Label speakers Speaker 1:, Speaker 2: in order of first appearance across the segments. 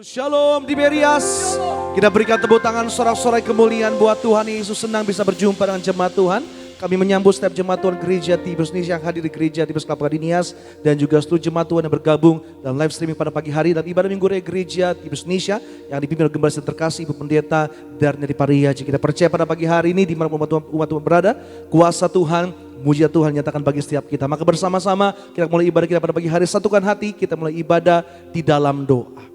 Speaker 1: Shalom Tiberias. Kita berikan tepuk tangan sorak-sorai kemuliaan buat Tuhan Yesus. Senang bisa berjumpa dengan jemaat Tuhan. Kami menyambut setiap jemaat Tuhan gereja Tiberias Indonesia yang hadir di gereja Tiberias Kelapa Gading Nias. Dan juga seluruh jemaat Tuhan yang bergabung dalam live streaming pada pagi hari dalam ibadah minggu raya gereja Tiberias Indonesia yang dipimpin oleh Gembala terkasih Ibu Pendeta Darneri Pariyaji. Kita percaya pada pagi hari ini di mana umat Tuhan berada, kuasa Tuhan, mujizat Tuhan nyatakan bagi setiap kita. Maka bersama-sama kita mulai ibadah kita pada pagi hari. Satukan hati, kita mulai ibadah di dalam doa.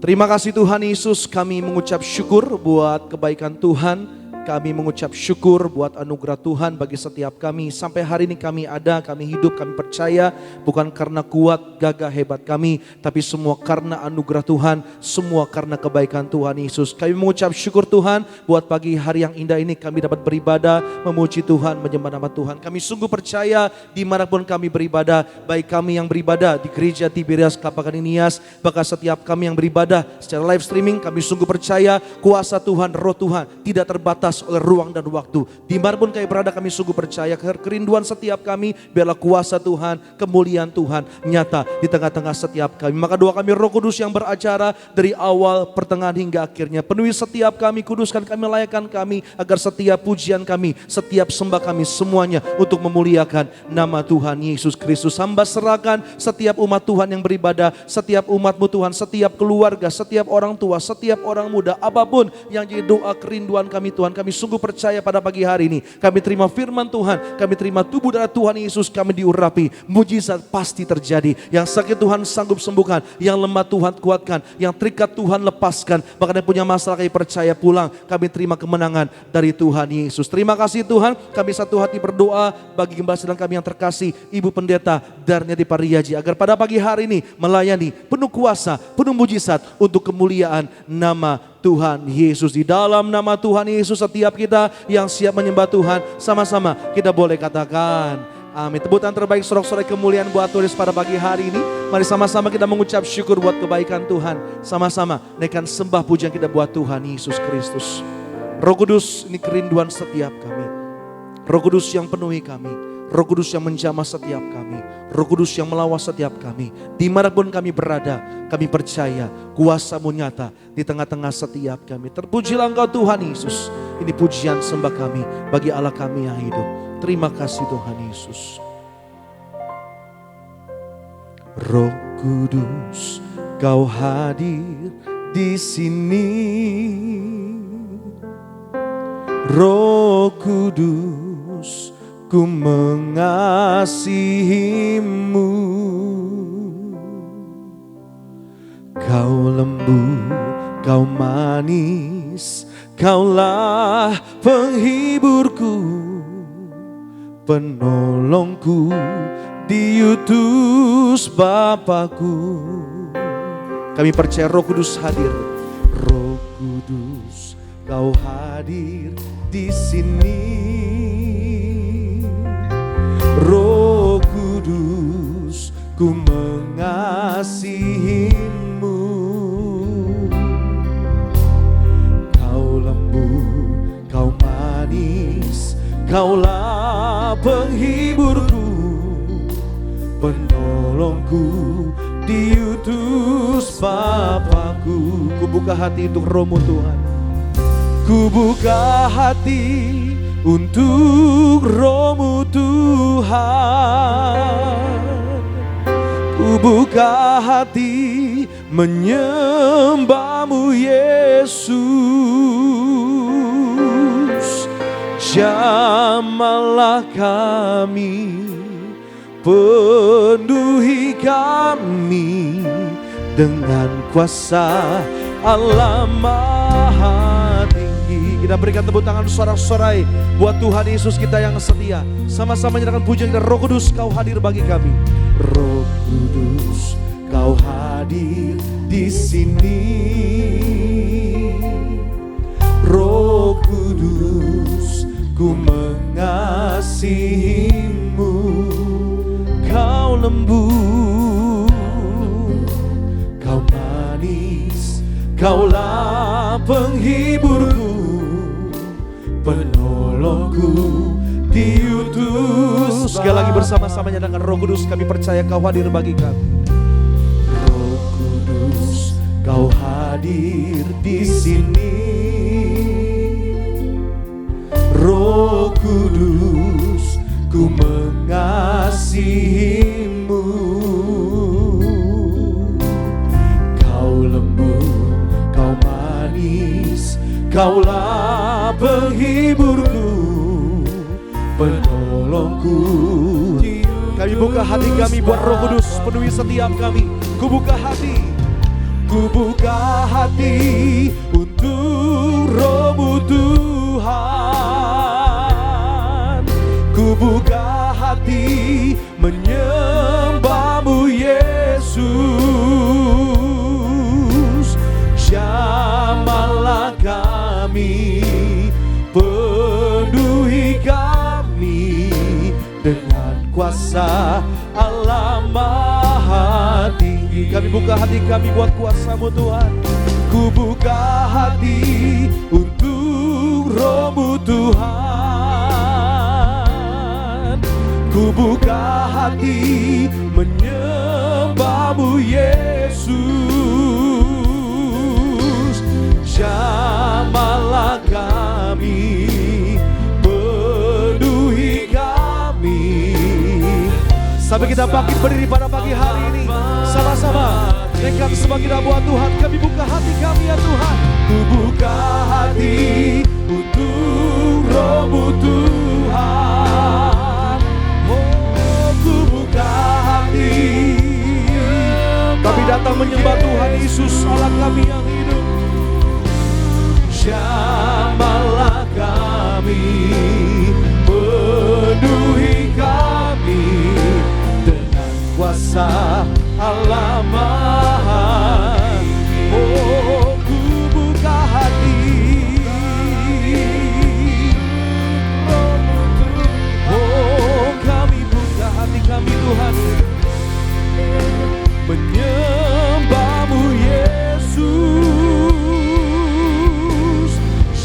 Speaker 1: Terima kasih Tuhan Yesus, kami mengucap syukur buat kebaikan Tuhan. Kami mengucap syukur buat anugerah Tuhan bagi setiap kami. Sampai hari ini kami ada, kami hidup, kami percaya. Bukan karena kuat, gagah, hebat kami. Tapi semua karena anugerah Tuhan. Semua karena kebaikan Tuhan Yesus. Kami mengucap syukur Tuhan buat pagi hari yang indah ini. Kami dapat beribadah, memuji Tuhan, menyembah nama Tuhan. Kami sungguh percaya dimanapun kami beribadah. Baik kami yang beribadah di gereja Tiberias Kelapa Gading Nias. Bahkan setiap kami yang beribadah secara live streaming. Kami sungguh percaya kuasa Tuhan, roh Tuhan tidak terbatas oleh ruang dan waktu. Dimanapun kami berada, kami sungguh percaya kerinduan setiap kami biarlah kuasa Tuhan, kemuliaan Tuhan nyata di tengah-tengah setiap kami. Maka doa kami Roh Kudus yang beracara dari awal, pertengahan hingga akhirnya. Penuhi setiap kami, kuduskan kami, layakkan kami agar setiap pujian kami, setiap sembah kami semuanya untuk memuliakan nama Tuhan Yesus Kristus. Hamba serahkan setiap umat Tuhan yang beribadah, setiap umat-Mu Tuhan, setiap keluarga, setiap orang tua, setiap orang muda, apapun yang jadi doa kerinduan kami Tuhan. Kami sungguh percaya pada pagi hari ini. Kami terima firman Tuhan. Kami terima tubuh darah Tuhan Yesus. Kami diurapi. Mujizat pasti terjadi. Yang sakit Tuhan sanggup sembuhkan. Yang lemah Tuhan kuatkan. Yang terikat Tuhan lepaskan. Bahkan yang punya masalah kami percaya pulang. Kami terima kemenangan dari Tuhan Yesus. Terima kasih Tuhan. Kami satu hati berdoa bagi gembala sedang kami yang terkasih, Ibu Pendeta Darneri Pariyaji. Agar pada pagi hari ini melayani penuh kuasa, penuh mujizat untuk kemuliaan nama Tuhan Yesus. Di dalam nama Tuhan Yesus setiap kita yang siap menyembah Tuhan, sama-sama kita boleh katakan amin. Tepuk tangan terbaik sorak-sorai kemuliaan buat Tuhan pada pagi hari ini. Mari sama-sama kita mengucap syukur buat kebaikan Tuhan. Sama-sama naikkan sembah pujian kita buat Tuhan Yesus Kristus. Roh Kudus, ini kerinduan setiap kami. Roh Kudus yang penuhi kami. Roh Kudus yang menjamah setiap kami. Roh Kudus yang melawat setiap kami. Dimanapun kami berada, kami percaya kuasa-Mu nyata di tengah-tengah setiap kami. Terpujilah Engkau Tuhan Yesus. Ini pujian sembah kami bagi Allah kami yang hidup. Terima kasih Tuhan Yesus. Roh Kudus, Kau hadir di sini. Roh Kudus, ku mengasihi-Mu. Kau lembut, Kau manis, Kaulah penghiburku, penolongku, diutus Bapakku. Kami percaya Roh Kudus hadir. Roh Kudus, Kau hadir di sini. Roh Kudus, ku mengasihi-Mu. Kau lembut, Kau manis, Kaulah penghiburku, penolongku, diutus Bapakku. Ku buka hati untuk Roh-Mu Tuhan. Ku buka hati untuk Roh-Mu Tuhan. Ku buka hati menyembah-Mu Yesus. Jamahlah kami, penuhi kami dengan kuasa Allah Maha Tinggi. Kita berikan tepuk tangan sorak-sorai buat Tuhan Yesus kita yang setia. Sama-sama menyerahkan pujian kita. Roh Kudus, Kau hadir bagi kami. Roh Kudus, Kau hadir di sini. Roh Kudus, ku mengasihi-Mu. Kau lembut, Kau manis, Kaulah penghiburku, penolongku, diutus. Sekali lagi bersama-sama nyatakan Roh Kudus, kami percaya Kau hadir bagi kami. Roh Kudus, hadir di sini. Roh Kudus, ku mengasihimu. Kau lembut, kau manis, kaulah penghiburku, penolongku. Kami buka hati kami buat Roh Kudus, penuhi setiap kami. Ku buka hati untuk Roh-Mu Tuhan. Ku buka hati menyembah-Mu Yesus. Jamahlah kami, penuhi kami dengan kuasa Allah Maha Tinggi. Kami buka hati kami buat kuasa-Mu Tuhan. Ku buka hati untuk Roh-Mu Tuhan. Ku buka hati menyembah-Mu Yesus. Jamahlah kami, penuhi kami. Sampai kita bangkit berdiri pada pagi hari ini, sama-sama naikkan sembah kita buat Tuhan. Kami buka hati kami ya Tuhan. Ku buka hati untuk Roh-Mu Tuhan. Oh, ku buka hati. Kami datang menyembah Tuhan Yesus, Allah kami yang hidup. Jamahlah kami, penuhi kami dengan kuasa Allah Maha. Oh, ku buka hati. Oh, kami buka hati kami Tuhan, menyembah-Mu Yesus.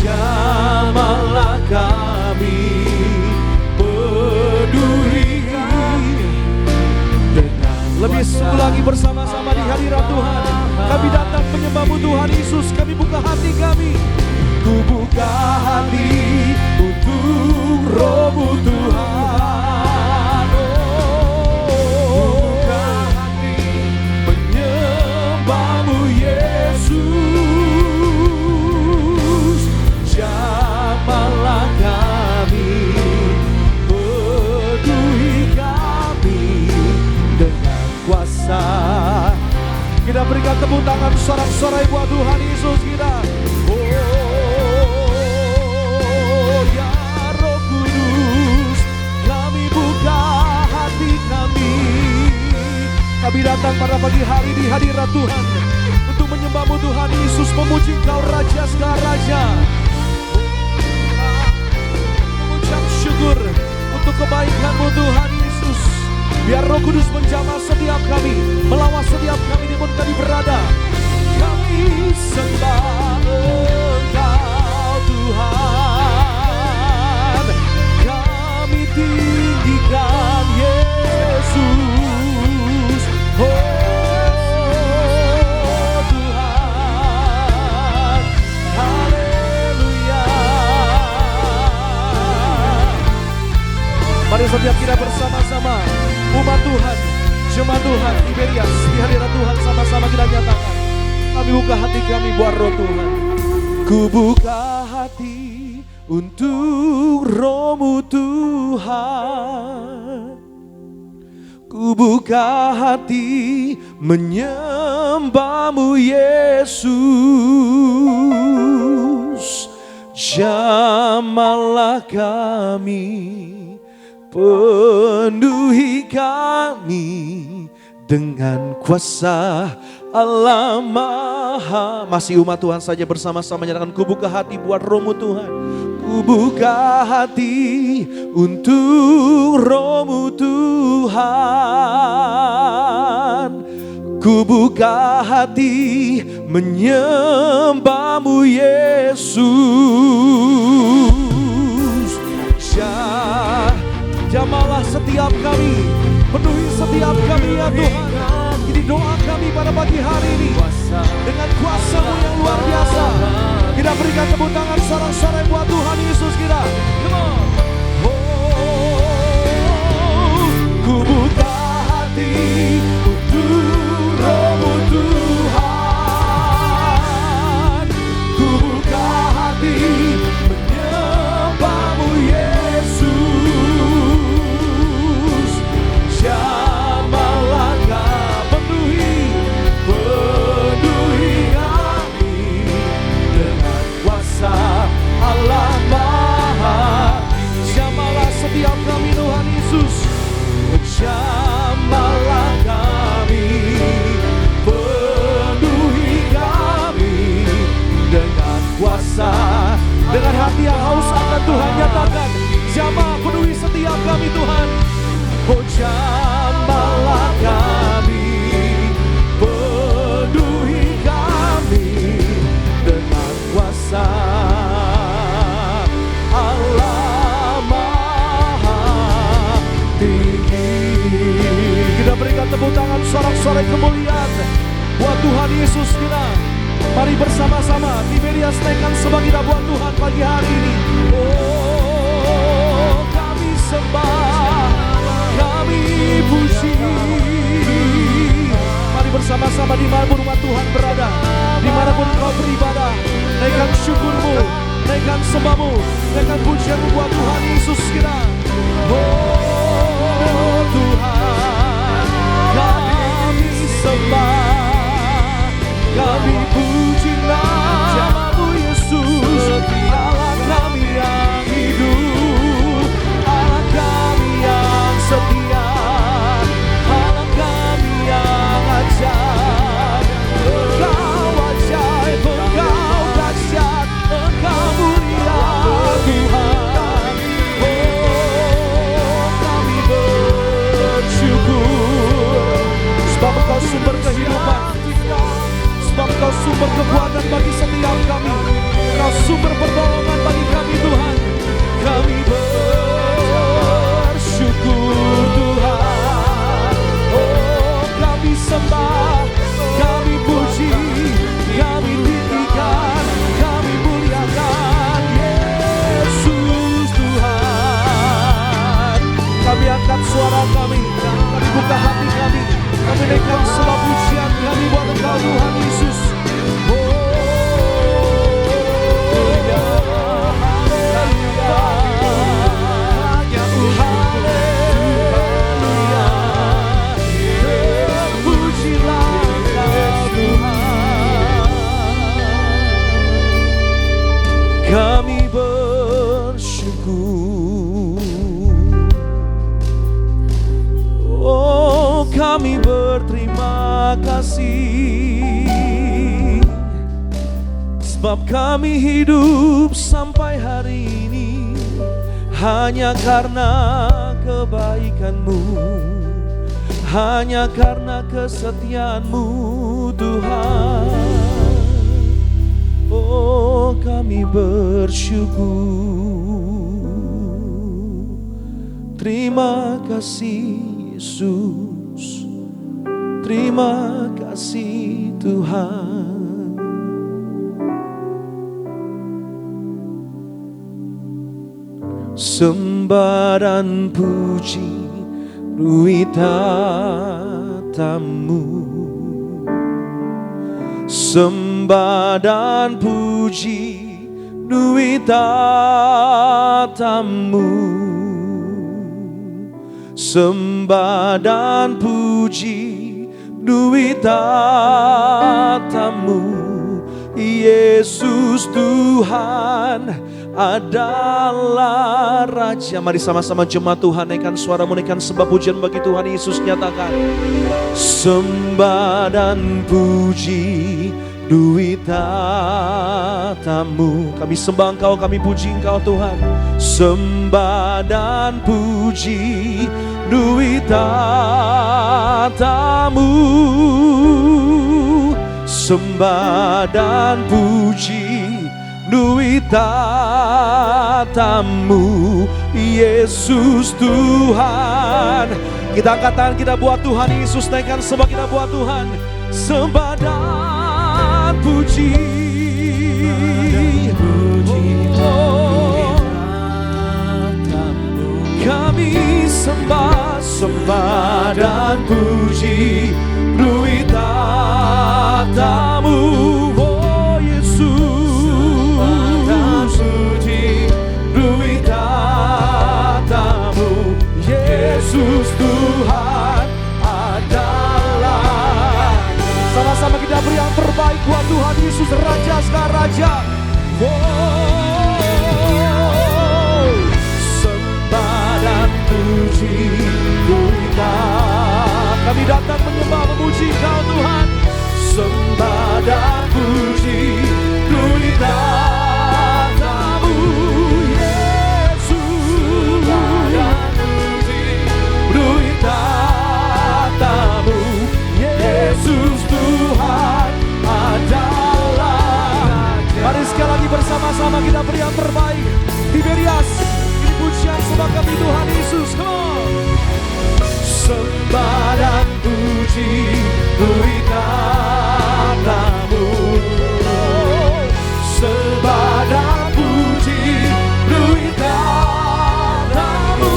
Speaker 1: Jamahlah kami, penuhi kami dengan lebih lagi bersama-sama di hadirat Tuhan. Kami datang menyembah-Mu Tuhan Yesus. Kami buka hati kami. Ku buka hati untuk Roh-Mu Tuhan. Oh, buka hati menyembah-Mu Yesus. Jamahlah kami, penuhi kami dengan kuasa. Kita berikan tepuk tangan sorak-sorai buat Tuhan Yesus kita. Oh ya Roh Kudus, kami buka hati kami. Kami datang pada pagi hari di hadirat Tuhan untuk menyembah-Mu Tuhan Yesus, memuji Engkau Raja segala Raja. Mengucap syukur untuk kebaikan-Mu Tuhan Yesus. Biar Roh Kudus menjamah setiap kami, melawat setiap kami dimanapun kami berada. Kami sembah Engkau Tuhan, kami tinggikan Yesus. Oh Tuhan, haleluya. Mari setiap kita bersama-sama, umat Tuhan, jemaat Tuhan, Tiberias, di hadirat Tuhan sama-sama kita nyatakan. Kami buka hati kami buat Roh Tuhan. Ku buka hati untuk Roh-Mu Tuhan. Ku buka hati menyembah-Mu Yesus. Jamahlah kami, penuhi kami dengan kuasa Allah Maha. Masih umat Tuhan saja bersama-sama nyatakan, ku buka hati buat Roh-Mu Tuhan. Ku buka hati untuk Roh-Mu Tuhan. Ku buka hati menyembah-Mu Yesus. Jamahlah setiap kami, penuhi setiap kami ya Tuhan. Ini doa kami pada pagi hari ini, dengan kuasa-Mu yang sorak-sorai buat Tuhan Yesus kita. Come on. Ku buka hati untuk Roh-Mu Tuhan. Ku buka hati menyembah-Mu Yesus. Jamahlah Kau penuhi kami dengan kuasa Allah Maha. Jamahlah setiap kami Tuhan Yesus. Jamahlah kami, penuhi kami dengan kuasa. Dengan hati yang haus akan Tuhan nyatakan, jamah penuhi setiap kami Tuhan. Oh jamahlah kami, penuhi kami dengan kuasa Allah Maha Tinggi. Kita berikan tepuk tangan sorak-sorai kemuliaan buat Tuhan Yesus kita. Mari bersama-sama di media naikkan sembah kita buat Tuhan pagi hari ini. Oh kami sembah, kami puji. Mari bersama-sama dimanapun umat Tuhan berada, dimanapun kau beribadah, naikkan syukurmu, naikkan sembahmu, naikkan pujianmu buat Tuhan Yesus kita. Oh Tuhan, kami sembah, kami puji nama-Mu Yesus. Allah kami yang hidup, Allah kami yang setia, Allah kami yang ajaib. Engkau ajaib, Engkau dahsyat, Engkau mulia Tuhan. Oh kami bersyukur sebab Engkau sumber kehidupan, sebab Engkau sumber kekuatan bagi setiap kami, Engkau sumber pertolongan bagi kami Tuhan. Kami bersyukur Tuhan. Oh kami sembah, kami puji, kami tinggikan, kami muliakan Yesus Tuhan. Kami angkat suara kami buka hati kami naikkan sembah pujian kami buat Engkau Tuhan Yesus. Kami bersyukur, oh kami berterima kasih, sebab kami hidup sampai hari ini hanya karena kebaikan-Mu, hanya karena kesetiaan-Mu Tuhan. Oh kami bersyukur. Terima kasih Yesus, terima kasih Tuhan. Sembah dan puji ruwitatamu, sembah dan puji ruwitatamu, sembah dan puji ruwitatamu. Yesus Tuhan adalah Raja. Mari sama-sama jemaat Tuhan naikkan suaramu, naikkan sembah pujian bagi Tuhan Yesus. Nyatakan sembah dan puji duitatamu. Kami sembah Engkau, kami puji Engkau Tuhan. Sembah dan puji duitatamu, sembah dan puji duitatamu. Yesus Tuhan. Kita angkat tangan kita buat Tuhan Yesus, naikkan sembah kita buat Tuhan. Sembah dan puji, oh, dan puji, beri tatamu, oh Yesus. Dan puji, beri tatamu, Yesus Tuhan adalah. Sama-sama kita beri yang terbaik buat Tuhan Yesus, Raja segala Raja. Sembah dan puji, kami datang menyembah memuji Kau Tuhan. Sembah dan puji, beri tatamu, Yesus. Sembah dan puji, beri tatamu, Yesus Tuhan adalah. Mari sekali lagi bersama-sama kita beri yang terbaik. Tiberias, ini pujian sembah kami Tuhan Yesus. Come on. Sembah dan puji, beri tatamu. Sembah dan puji, beri tatamu.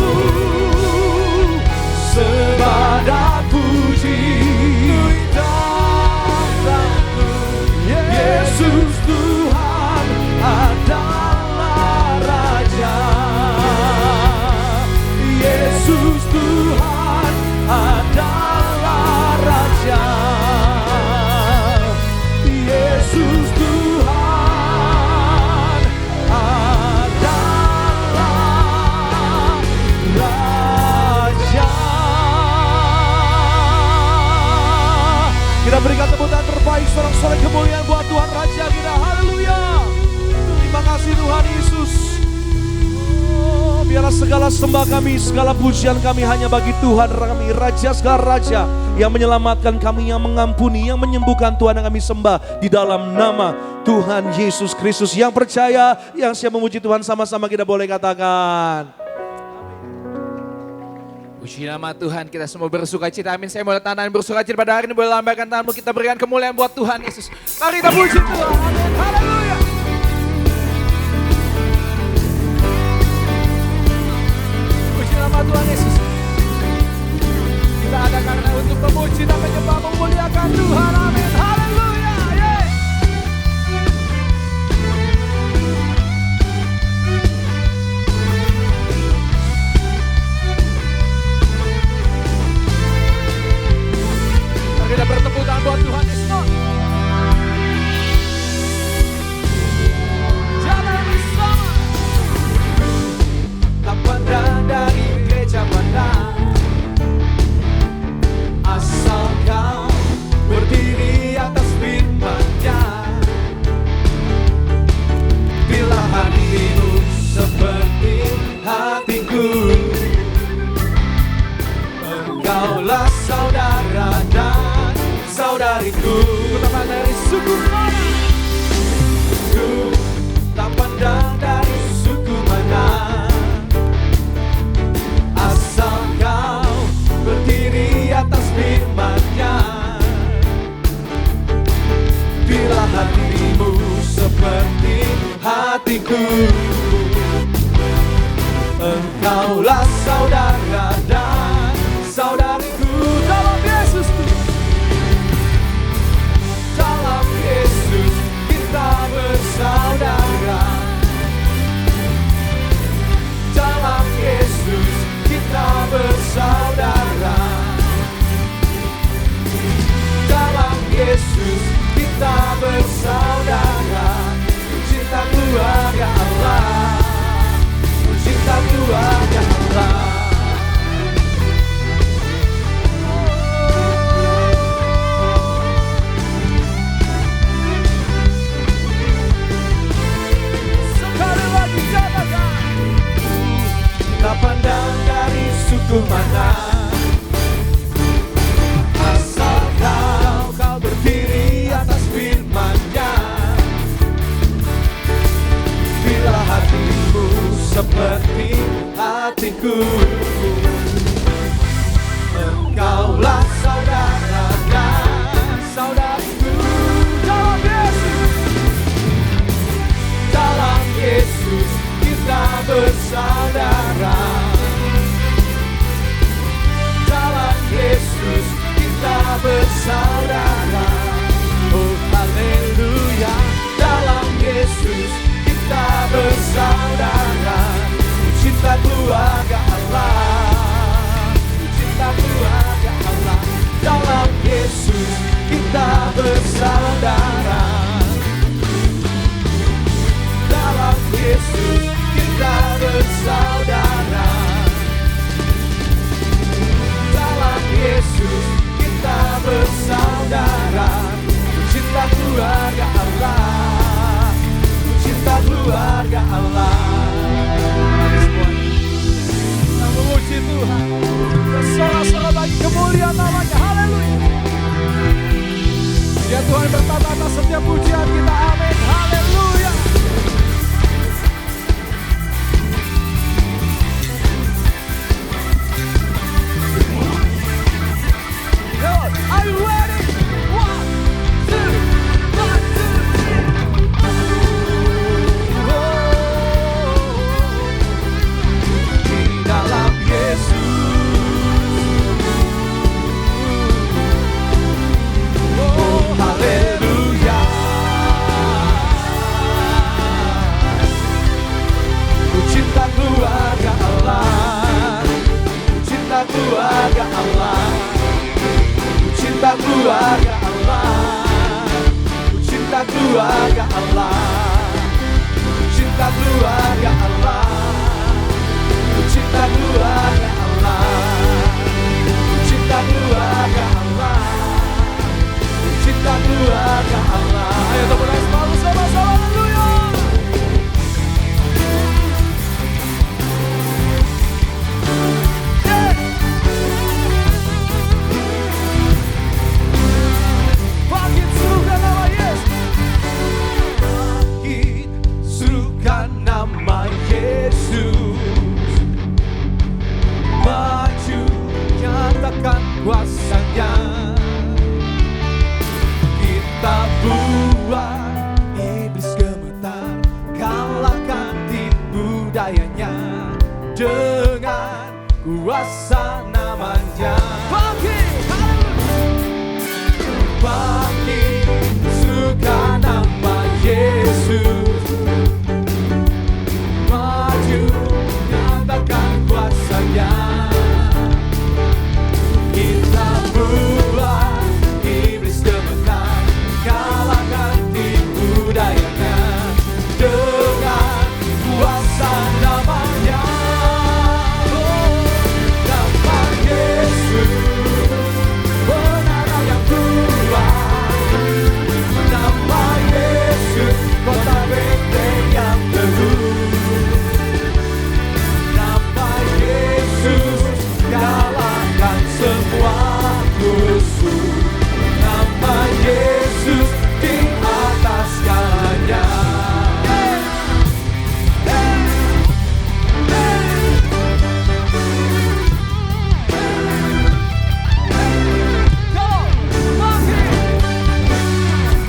Speaker 1: Sembah dan puji, beri tatamu, Yesus Tuhan adalah Raja. Yesus Tuhan adalah Raja. Yesus Tuhan adalah Raja. Kita berikan tepuk tangan terbaik, sorak-sorai kemuliaan buat Tuhan Raja kita. Haleluya. Terima kasih Tuhan Yesus. Biarlah segala sembah kami, segala pujian kami hanya bagi Tuhan kami, Raja segala Raja, yang menyelamatkan kami, yang mengampuni, yang menyembuhkan. Tuhan yang kami sembah di dalam nama Tuhan Yesus Kristus. Yang percaya, yang siap memuji Tuhan, sama-sama kita boleh katakan.
Speaker 2: Puji nama Tuhan, kita semua bersuka cita. Amin. Saya mau tangan bersuka cita pada hari ini. Boleh lambaikan tanganmu, kita berikan kemuliaan buat Tuhan Yesus. Mari kita puji Tuhan. Amin. Haleluya. Puji nama Tuhan Yesus. Kita ada karena untuk memuji dan menyembah, memuliakan Tuhan. Amin. Haleluya. Yeay. Kita bertepuk tangan buat Tuhan Yesus. Jalan bersama. Tak pandang dari gereja mana, asal kau berdiri atas firman-Nya. Bila hatimu seperti hatiku, engkaulah saudara dan saudariku. Ku tak pandang dari suku mana, ku tak pandang dari suku mana, asal kau berdiri atas firman-Nya. Bila hatimu seperti hatiku, engkaulah saudara dan saudariku. Dalam Yesus, dalam Yesus kita bersaudara. Dalam Yesus kita bersaudara. Dalam Yesus kita bersaudara. Cinta keluarga Allah, cinta keluarga Allah. Sekali lagi katakan, tak pandang dari suku mana, asal kau berdiri atas firman-Nya. Bila hatimu seperti hatiku, engkaulah saudara dan saudariku. Dalam Yesus, dalam Yesus kita bersaudara. Dalam Yesus Tuhan. Bersorak-sorak bagi kemuliaan namanya. Haleluya. Ya Tuhan bertata atas setiap pujian kita. Amin. Haleluya. Are you ready? 1, 2, 1, 2. Di dalam Yesus. Oh, haleluya. Ku cinta keluarga Allah. Ku cinta keluarga Allah. Cinta keluarga Allah, cinta keluarga Allah, cinta keluarga Allah, cinta keluarga Allah, cinta keluarga Allah, cinta keluarga Allah. Ayo tepuk tangan selalu sama-sama, haleluya. Nama Yesus, maju nyatakan kuasanya. Kita buat iblis gemetar, kalahkan tipu dayanya dengan kuasa namanya. Bangkit, suka nama Yesus. Nyatakan kuasanya. Kita buat iblis gemetar, kalahkan tipu dayanya dengan kuasa namanya. Oh, nama Yesus, benar yang kuat. Nama Yesus, kota benteng yang teguh. Kalahkan semua musuh. Nama Yesus di atas segalanya.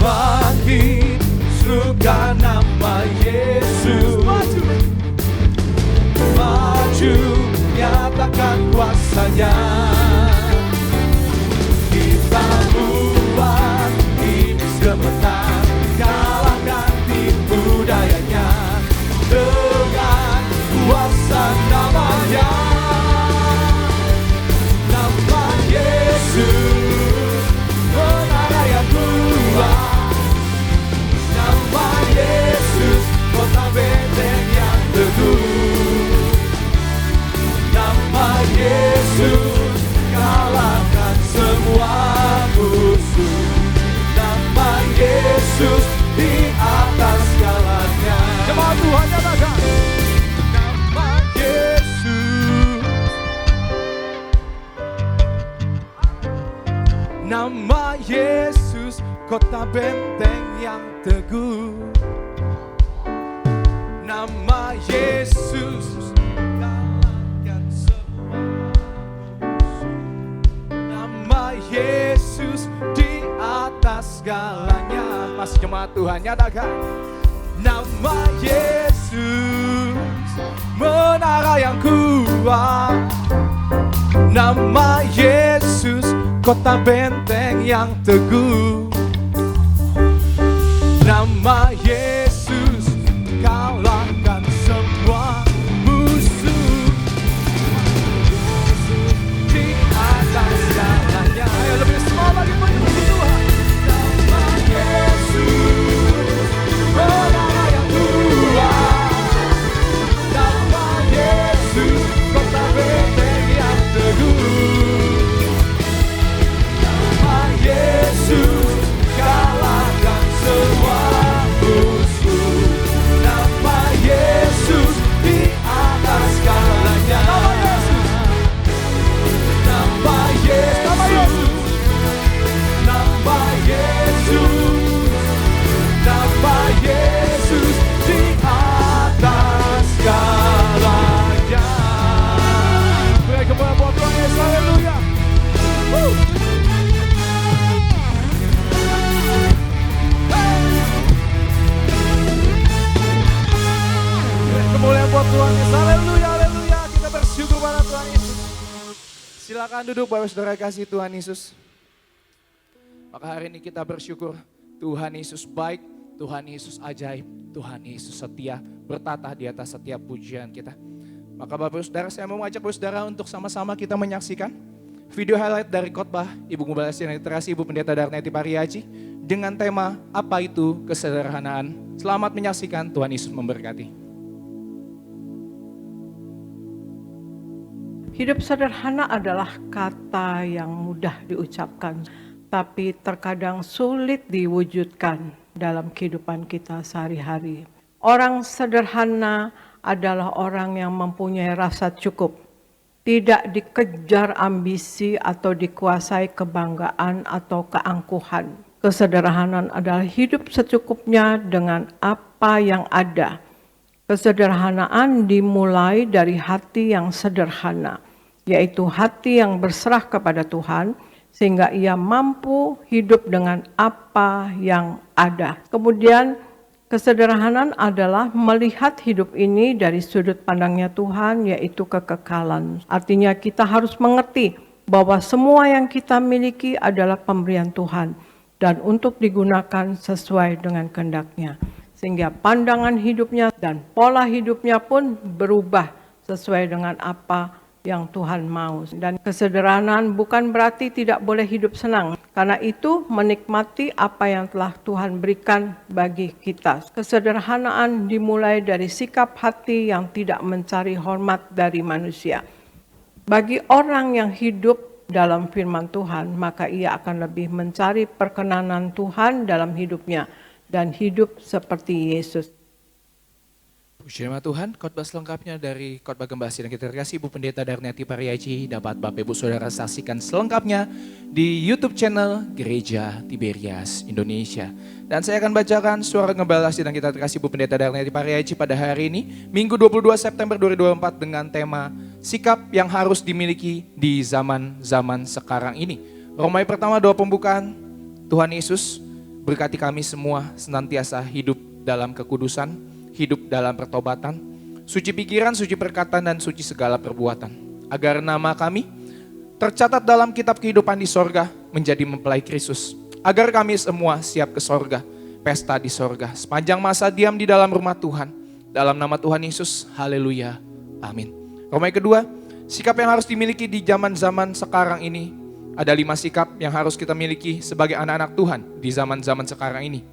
Speaker 2: Bangkit, serukan nama Yesus. Maju, nyatakan kuasanya. Kita buat iblis gemetar, kalahkan tipu dayanya dengan kuasa namanya. Nama Yesus, menara yang kuat. Nama Yesus, kota benteng yang teguh. Nama Yesus, kalahkan semua musuh. Nama Yesus di atas segalanya. Jemaat Tuhan nyatakan. Nama Yesus, nama Yesus, kota benteng yang teguh. Nama Yesus, Yesus di atas segalanya. Mas jemaat Tuhan nyatakan. Nama Yesus, menara yang kuat. Nama Yesus, kota benteng yang teguh. Nama Yesus, kalahkan semua musuh. Di atas segalanya. Ayo lebih semua lagi menyembah Tuhan. Nama Yesus, menara yang kuat. Nama Yesus, kota benteng yang teguh. Nama Yesus, Silakan duduk Bapak Saudara kasih Tuhan Yesus. Maka hari ini kita bersyukur Tuhan Yesus baik, Tuhan Yesus ajaib, Tuhan Yesus setia, bertata di atas setiap pujian kita. Maka Bapak Saudara, saya mau mengajak Bapak Saudara untuk sama-sama kita menyaksikan video highlight dari khotbah Ibu Gembala Sinar Literasi Ibu Pendeta Darneti Pariaji dengan tema apa itu kesederhanaan. Selamat menyaksikan, Tuhan Yesus memberkati.
Speaker 3: Hidup sederhana adalah kata yang mudah diucapkan, tapi terkadang sulit diwujudkan dalam kehidupan kita sehari-hari. Orang sederhana adalah orang yang mempunyai rasa cukup, tidak dikejar ambisi atau dikuasai kebanggaan atau keangkuhan. Kesederhanaan adalah hidup secukupnya dengan apa yang ada. Kesederhanaan dimulai dari hati yang sederhana, yaitu hati yang berserah kepada Tuhan, sehingga ia mampu hidup dengan apa yang ada. Kemudian kesederhanaan adalah melihat hidup ini dari sudut pandangnya Tuhan, yaitu kekekalan. Artinya kita harus mengerti bahwa semua yang kita miliki adalah pemberian Tuhan dan untuk digunakan sesuai dengan kehendak-Nya. Sehingga pandangan hidupnya dan pola hidupnya pun berubah sesuai dengan apa yang Tuhan mau. Dan kesederhanaan bukan berarti tidak boleh hidup senang. Karena itu menikmati apa yang telah Tuhan berikan bagi kita. Kesederhanaan dimulai dari sikap hati yang tidak mencari hormat dari manusia. Bagi orang yang hidup dalam firman Tuhan, maka ia akan lebih mencari perkenanan Tuhan dalam hidupnya dan hidup seperti Yesus.
Speaker 2: Puji nama Tuhan, khotbah selengkapnya dari khotbah Gembala Sidang Kita Terkasih Ibu Pendeta Darneti Pariaji dapat Bapak Ibu Saudara saksikan selengkapnya di YouTube channel Gereja Tiberias Indonesia. Dan saya akan bacakan suara Gembala Sidang Kita Terkasih Ibu Pendeta Darneti Pariaji pada hari ini, Minggu 22 September 2024 dengan tema Sikap yang harus dimiliki di zaman-zaman sekarang ini. Romawi pertama doa pembukaan, Tuhan Yesus berkati kami semua senantiasa hidup dalam kekudusan, hidup dalam pertobatan, suci pikiran, suci perkataan, dan suci segala perbuatan. Agar nama kami tercatat dalam kitab kehidupan di sorga menjadi mempelai Kristus. Agar kami semua siap ke sorga, pesta di sorga. Sepanjang masa diam di dalam rumah Tuhan. Dalam nama Tuhan Yesus, haleluya, amin. Romawi kedua, sikap yang harus dimiliki di zaman-zaman sekarang ini. Ada 5 sikap yang harus kita miliki sebagai anak-anak Tuhan di zaman-zaman sekarang ini.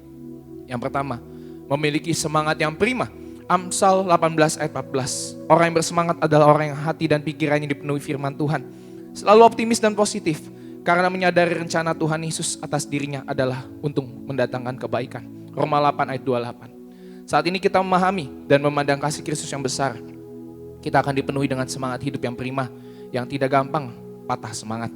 Speaker 2: Yang pertama, memiliki semangat yang prima. Amsal 18 ayat 14. Orang yang bersemangat adalah orang yang hati dan pikirannya dipenuhi firman Tuhan. Selalu optimis dan positif karena menyadari rencana Tuhan Yesus atas dirinya adalah untuk mendatangkan kebaikan. Roma 8 ayat 28. Saat ini kita memahami dan memandang kasih Kristus yang besar. Kita akan dipenuhi dengan semangat hidup yang prima, yang tidak gampang patah semangat.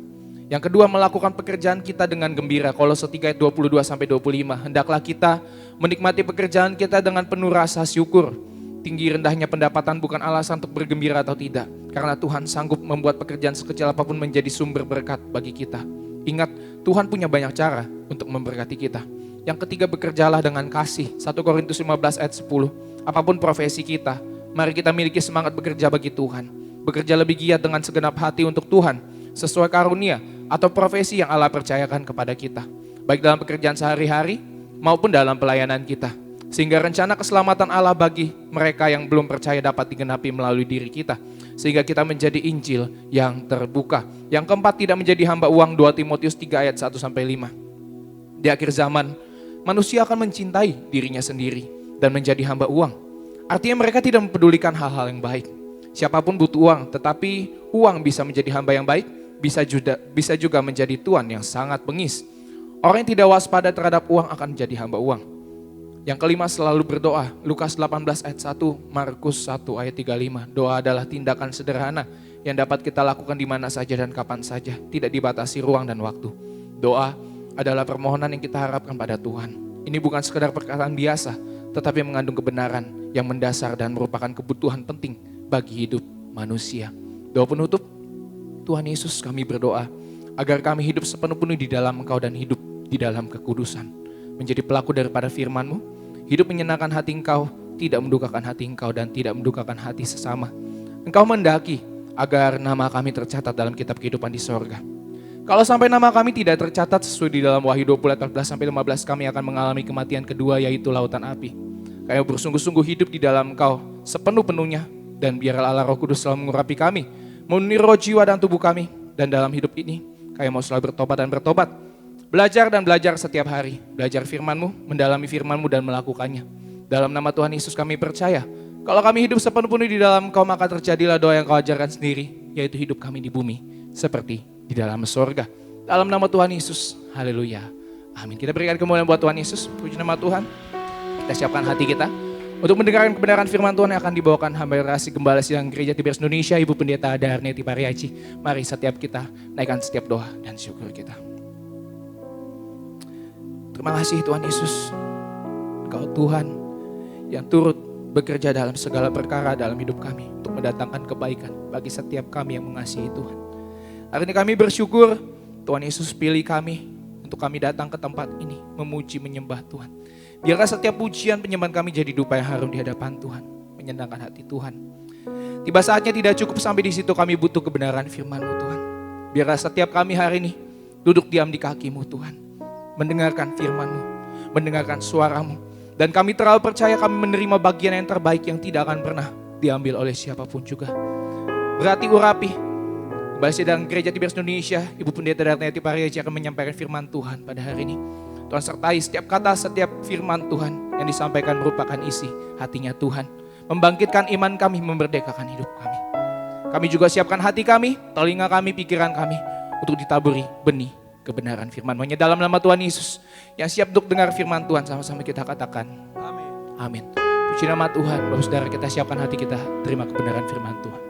Speaker 2: Yang kedua, melakukan pekerjaan kita dengan gembira. Kolose 3 ayat 22-25. Hendaklah kita menikmati pekerjaan kita dengan penuh rasa syukur. Tinggi rendahnya pendapatan bukan alasan untuk bergembira atau tidak. Karena Tuhan sanggup membuat pekerjaan sekecil apapun menjadi sumber berkat bagi kita. Ingat, Tuhan punya banyak cara untuk memberkati kita. Yang ketiga, bekerjalah dengan kasih. 1 Korintus 15 ayat 10. Apapun profesi kita, mari kita miliki semangat bekerja bagi Tuhan. Bekerja lebih giat dengan segenap hati untuk Tuhan, sesuai karunia atau profesi yang Allah percayakan kepada kita. Baik dalam pekerjaan sehari-hari maupun dalam pelayanan kita. Sehingga rencana keselamatan Allah bagi mereka yang belum percaya dapat digenapi melalui diri kita. Sehingga kita menjadi Injil yang terbuka. Yang keempat, tidak menjadi hamba uang. 2 Timotius 3 ayat 1-5. Di akhir zaman, manusia akan mencintai dirinya sendiri dan menjadi hamba uang. Artinya mereka tidak mempedulikan hal-hal yang baik. Siapapun butuh uang, tetapi uang bisa menjadi hamba yang baik, bisa juga menjadi tuan yang sangat bengis. Orang yang tidak waspada terhadap uang akan menjadi hamba uang. Yang kelima, selalu berdoa. Lukas 18 ayat 1, Markus 1 ayat 35. Doa adalah tindakan sederhana yang dapat kita lakukan di mana saja dan kapan saja, tidak dibatasi ruang dan waktu. Doa adalah permohonan yang kita harapkan pada Tuhan. Ini bukan sekedar perkataan biasa, tetapi mengandung kebenaran yang mendasar dan merupakan kebutuhan penting bagi hidup manusia. Doa penutup, Tuhan Yesus, kami berdoa agar kami hidup sepenuh-penuh di dalam Engkau dan hidup di dalam kekudusan. Menjadi pelaku daripada firman-Mu, hidup menyenangkan hati Engkau, tidak mendukakan hati Engkau dan tidak mendukakan hati sesama. Engkau mendaki agar nama kami tercatat dalam kitab kehidupan di sorga. Kalau sampai nama kami tidak tercatat sesuai di dalam Wahyu 20 ayat 14-15, kami akan mengalami kematian kedua, yaitu lautan api. Kami bersungguh-sungguh hidup di dalam Engkau sepenuh-penuhnya, dan biarlah Allah Roh Kudus selalu mengurapi kami, memenuhi roh, jiwa, dan tubuh kami. Dan dalam hidup ini, kami mau selalu bertobat dan bertobat, belajar dan belajar setiap hari, belajar firman-Mu, mendalami firman-Mu, dan melakukannya. Dalam nama Tuhan Yesus kami percaya, kalau kami hidup sepenuh-penuh di dalam Engkau, maka terjadilah doa yang Kau ajarkan sendiri, yaitu hidup kami di bumi seperti di dalam sorga. Dalam nama Tuhan Yesus, haleluya, amin. Kita berikan kemuliaan buat Tuhan Yesus, puji nama Tuhan. Kita siapkan hati kita untuk mendengarkan kebenaran firman Tuhan yang akan dibawakan hamba Rasi Gembala Sidang Gereja Tiberias Indonesia, Ibu Pendeta Darneti Pariaci. Mari setiap kita naikkan setiap doa dan syukur kita. Terima kasih Tuhan Yesus, Engkau Tuhan yang turut bekerja dalam segala perkara dalam hidup kami untuk mendatangkan kebaikan bagi setiap kami yang mengasihi Tuhan. Hari ini kami bersyukur Tuhan Yesus pilih kami untuk kami datang ke tempat ini memuji menyembah Tuhan. Biarlah setiap pujian penyembahan kami jadi dupa yang harum di hadapan Tuhan, menyenangkan hati Tuhan. Tiba saatnya tidak cukup sampai di situ, kami butuh kebenaran firman-Mu Tuhan. Biarlah setiap kami hari ini duduk diam di kaki-Mu Tuhan, mendengarkan firman-Mu, mendengarkan suara-Mu. Dan kami terlalu percaya kami menerima bagian yang terbaik yang tidak akan pernah diambil oleh siapapun juga. Berarti urapi Gembala Sidang Gereja Tiberias Indonesia, Ibu Pendeta Darneti Pariaci akan menyampaikan firman Tuhan pada hari ini. Tuhan sertai setiap kata, setiap firman Tuhan yang disampaikan merupakan isi hatinya Tuhan. Membangkitkan iman kami, memerdekakan hidup kami. Kami juga siapkan hati kami, telinga kami, pikiran kami untuk ditaburi benih kebenaran firman-Mu. Hanya dalam nama Tuhan Yesus yang siap untuk dengar firman Tuhan, sama-sama kita katakan amin. Amin. Puji nama Tuhan. Bapak saudara, kita siapkan hati kita, terima kebenaran firman Tuhan.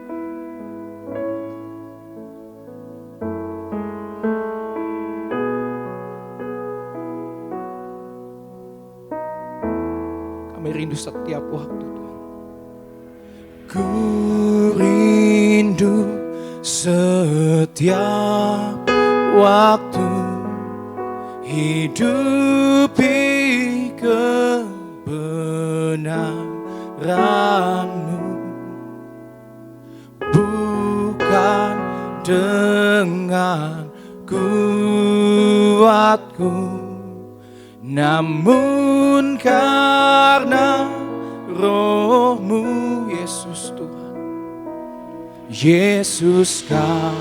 Speaker 2: Kami rindu setiap waktu Tuhan.
Speaker 4: Ku rindu setiap waktu hidupi kebenaran-Mu, bukan dengan kuatku, namun karena Roh-Mu. Yesus Tuhan, Yesus Kau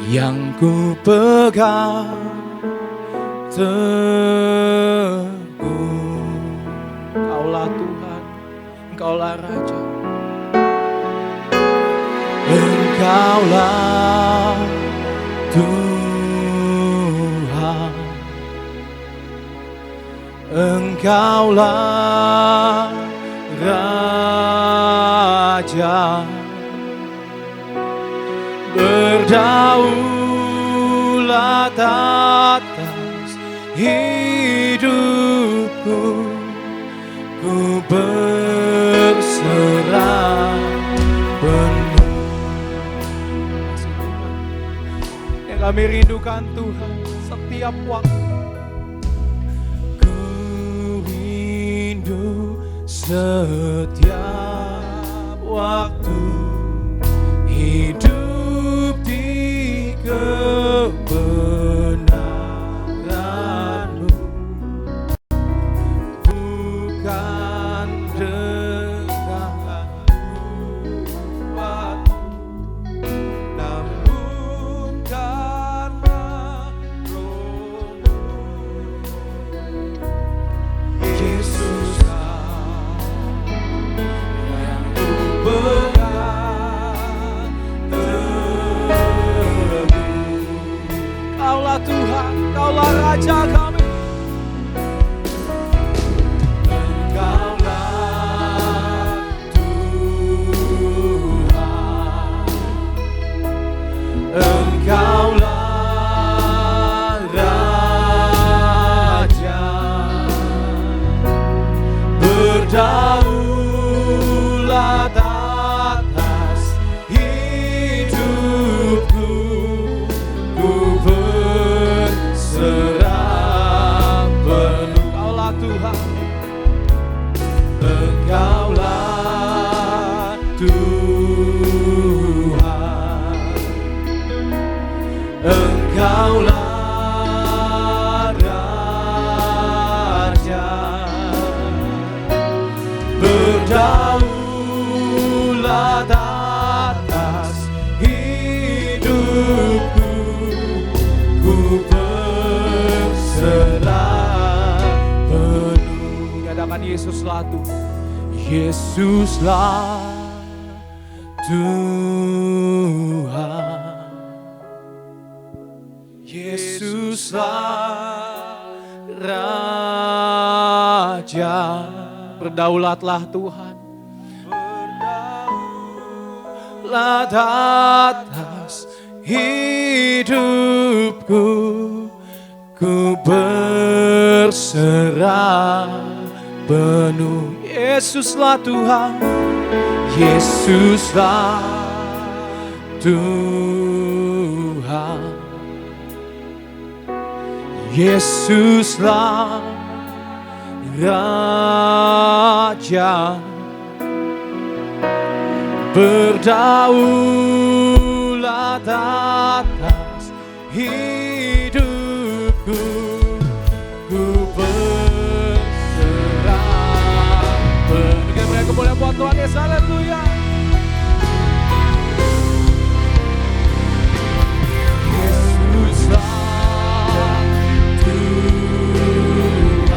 Speaker 4: yang ku pegang teguh.
Speaker 2: Engkaulah Tuhan, Engkaulah Raja.
Speaker 4: Engkaulah Tuhan, Engkaulah Raja. Berdaulat atas hidupku, ku berserah penuh.
Speaker 2: Yang kami rindukan Tuhan setiap waktu.
Speaker 4: Ku rindu setiap waktu hidup di kebenaran-Mu, bukan dengan kuatku, namun karena Roh-Mu. Yesus Kau yang ku pegang teguh.
Speaker 2: Kaulah Tuhan, Kaulah Raja kami.
Speaker 4: Engkaulah Tuhan, Engkaulah Raja. Berdaulat atas hidupku, ku berserah penuh.
Speaker 2: Kaulah Tuhan,
Speaker 4: Engkaulah Tuhan. berdaulat atas hidupku, ku berserah penuh.
Speaker 2: Nyatakan Yesuslah Tuhan.
Speaker 4: Yesuslah Tuhan, Yesuslah Raja.
Speaker 2: Berdaulatlah Tuhan.
Speaker 4: Berdaulat atas hidupku, ku berserah penuh. Yesuslah Tuhan, Yesuslah Tuhan, Yesuslah Raja. Berdaulat atas hidupku, ku berserah penuh.
Speaker 2: Berikan kemuliaan buat Tuhan Yesus, haleluya.
Speaker 4: Yesuslah Tuhan,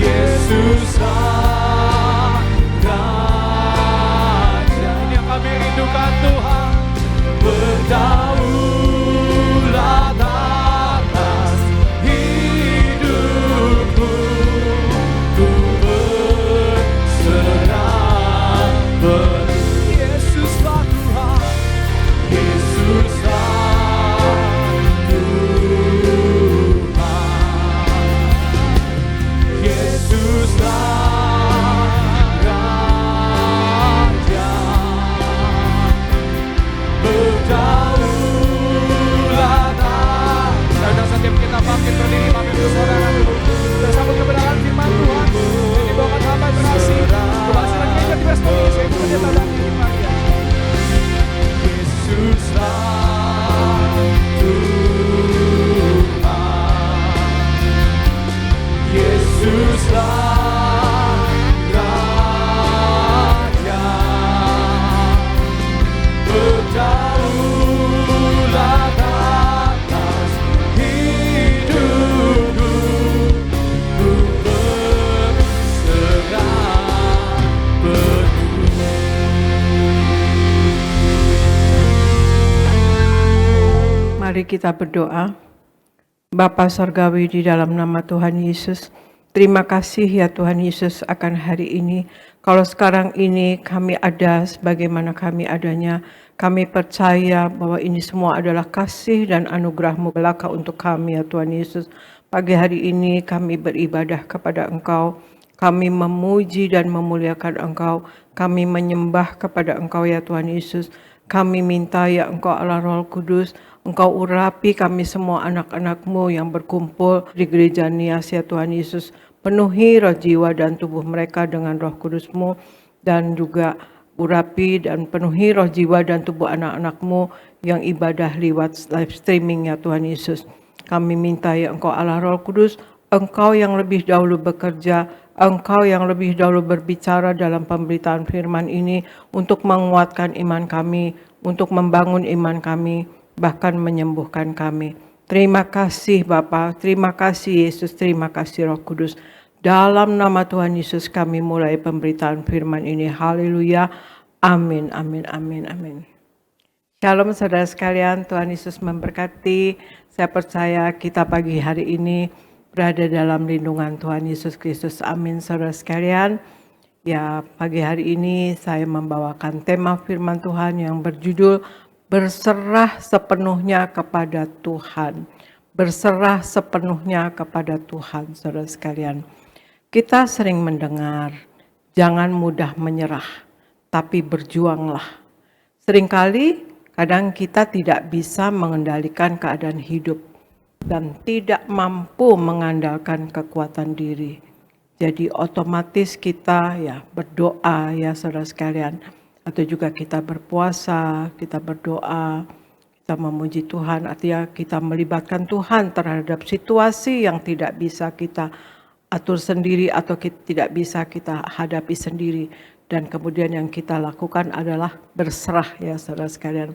Speaker 4: Yesuslah Raja.
Speaker 2: Ini yang kami rindukan Tuhan.
Speaker 4: Berdaulat atas hidupku, ku berserah penuh. Yesuslah Tuhan, Yesuslah Tuhan, Yesuslah Raja. Berdaulat atas.
Speaker 2: Saudara, setiap kita bangkit berdiri, Bapak Ibu Saudara, bersambut kebenaran firman Tuhan yang dibawakan hamba berhasil kebangsawan gereja di West Indonesia, Ibu Pendeta Daniel Maria.
Speaker 4: Yesuslah Tuhan, Yesuslah Raja. Berdaulat atas hidupku, ku berserah penuh.
Speaker 3: Mari kita berdoa. Bapa Sorgawi, di dalam nama Tuhan Yesus, terima kasih ya Tuhan Yesus akan hari ini. Kalau sekarang ini kami ada sebagaimana kami adanya, kami percaya bahwa ini semua adalah kasih dan anugerah-Mu belaka untuk kami ya Tuhan Yesus. Pagi hari ini kami beribadah kepada Engkau, kami memuji dan memuliakan Engkau, kami menyembah kepada Engkau ya Tuhan Yesus. Kami minta ya Engkau Allah Roh Kudus, Engkau urapi kami semua anak-anak-Mu yang berkumpul di gereja Nias ya Tuhan Yesus. Penuhi roh jiwa dan tubuh mereka dengan Roh Kudus-Mu, dan juga urapi dan penuhi roh jiwa dan tubuh anak-anak-Mu yang ibadah lewat live streaming ya Tuhan Yesus. Kami minta ya Engkau Allah Roh Kudus, Engkau yang lebih dahulu bekerja, Engkau yang lebih dahulu berbicara dalam pemberitaan firman ini untuk menguatkan iman kami, untuk membangun iman kami, bahkan menyembuhkan kami. Terima kasih Bapa, terima kasih Yesus, terima kasih Roh Kudus. Dalam nama Tuhan Yesus kami mulai pemberitaan firman ini. Haleluya. Amin, amin, amin, amin. Shalom saudara sekalian, Tuhan Yesus memberkati. Saya percaya kita pagi hari ini berada dalam lindungan Tuhan Yesus Kristus. Amin saudara sekalian. Ya, pagi hari ini saya membawakan tema firman Tuhan yang berjudul berserah sepenuhnya kepada Tuhan. Berserah sepenuhnya kepada Tuhan, saudara sekalian. Kita sering mendengar, jangan mudah menyerah, tapi berjuanglah. Seringkali, kadang kita tidak bisa mengendalikan keadaan hidup dan tidak mampu mengandalkan kekuatan diri. Jadi otomatis kita ya berdoa ya saudara sekalian. Atau juga kita berpuasa, kita berdoa, kita memuji Tuhan, artinya kita melibatkan Tuhan terhadap situasi yang tidak bisa kita atur sendiri atau tidak bisa kita hadapi sendiri. Dan kemudian yang kita lakukan adalah berserah ya saudara sekalian.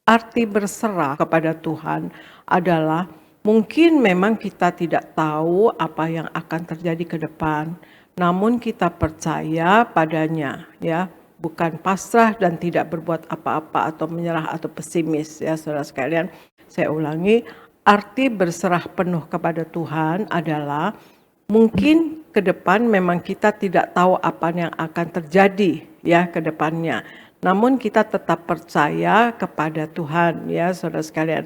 Speaker 3: Arti berserah kepada Tuhan adalah mungkin memang kita tidak tahu apa yang akan terjadi ke depan, namun kita percaya padanya ya, bukan pasrah dan tidak berbuat apa-apa atau menyerah atau pesimis ya saudara sekalian. Saya ulangi, arti berserah penuh kepada Tuhan adalah mungkin ke depan memang kita tidak tahu apa yang akan terjadi ya ke depannya. Namun kita tetap percaya kepada Tuhan ya saudara sekalian.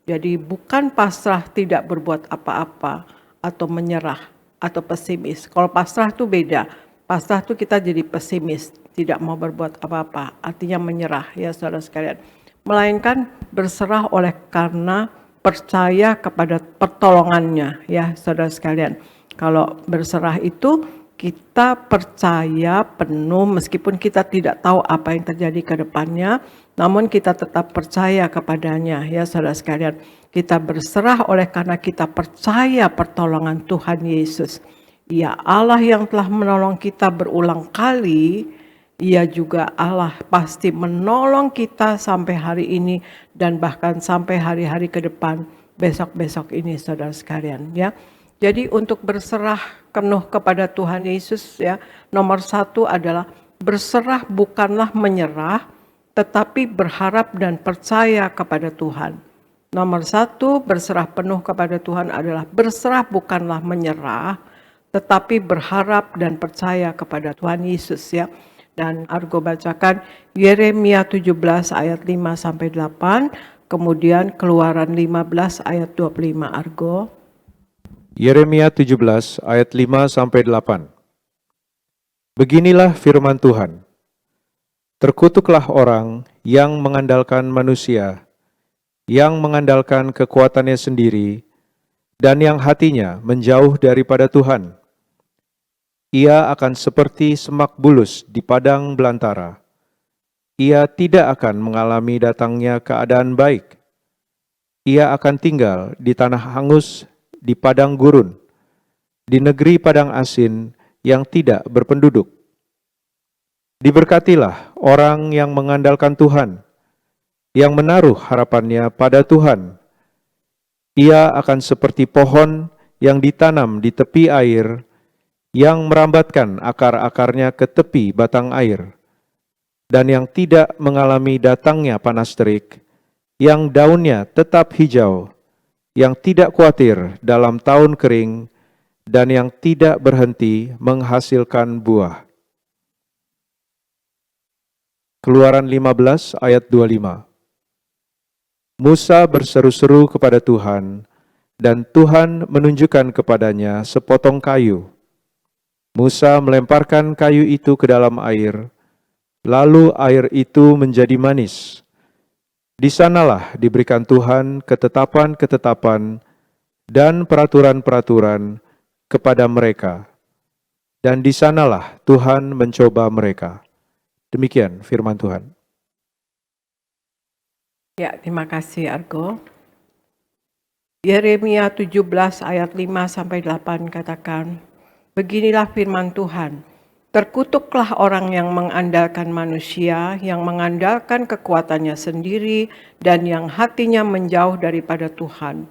Speaker 3: Jadi bukan pasrah tidak berbuat apa-apa atau menyerah atau pesimis. Kalau pasrah itu beda. Pasrah itu kita jadi pesimis, tidak mau berbuat apa-apa. Artinya menyerah ya saudara sekalian. Melainkan berserah oleh karena percaya kepada pertolongannya ya saudara sekalian. Kalau berserah itu kita percaya penuh meskipun kita tidak tahu apa yang terjadi ke depannya, namun kita tetap percaya kepadanya ya saudara sekalian. Kita berserah oleh karena kita percaya pertolongan Tuhan Yesus. Ia Allah yang telah menolong kita berulang kali, Ia juga Allah pasti menolong kita sampai hari ini dan bahkan sampai hari-hari ke depan, besok-besok ini saudara sekalian ya. Jadi untuk berserah penuh kepada Tuhan Yesus ya, nomor satu adalah berserah bukanlah menyerah, tetapi berharap dan percaya kepada Tuhan. Nomor satu, berserah penuh kepada Tuhan adalah berserah bukanlah menyerah, tetapi berharap dan percaya kepada Tuhan Yesus ya. Dan Argo bacakan Yeremia 17 ayat 5-8, kemudian Keluaran 15 ayat 25 Argo.
Speaker 5: Yeremia 17 ayat 5-8. Beginilah firman Tuhan. Terkutuklah orang yang mengandalkan manusia, yang mengandalkan kekuatannya sendiri, dan yang hatinya menjauh daripada Tuhan. Ia akan seperti semak bulus di padang belantara. Ia tidak akan mengalami datangnya keadaan baik. Ia akan tinggal di tanah hangus, di padang gurun, di negeri padang asin yang tidak berpenduduk. Diberkatilah orang yang mengandalkan Tuhan, yang menaruh harapannya pada Tuhan. Ia akan seperti pohon yang ditanam di tepi air, yang merambatkan akar-akarnya ke tepi batang air, dan yang tidak mengalami datangnya panas terik, yang daunnya tetap hijau, yang tidak khawatir dalam tahun kering, dan yang tidak berhenti menghasilkan buah. Keluaran 15 ayat 25. Musa berseru-seru kepada Tuhan, dan Tuhan menunjukkan kepadanya sepotong kayu. Musa melemparkan kayu itu ke dalam air, lalu air itu menjadi manis. Di sanalah diberikan Tuhan ketetapan-ketetapan dan peraturan-peraturan kepada mereka. Dan di sanalah Tuhan mencoba mereka. Demikian firman Tuhan.
Speaker 3: Ya, terima kasih Argo. Yeremia 17 ayat 5-8 katakan, beginilah firman Tuhan. Terkutuklah orang yang mengandalkan manusia, yang mengandalkan kekuatannya sendiri, dan yang hatinya menjauh daripada Tuhan.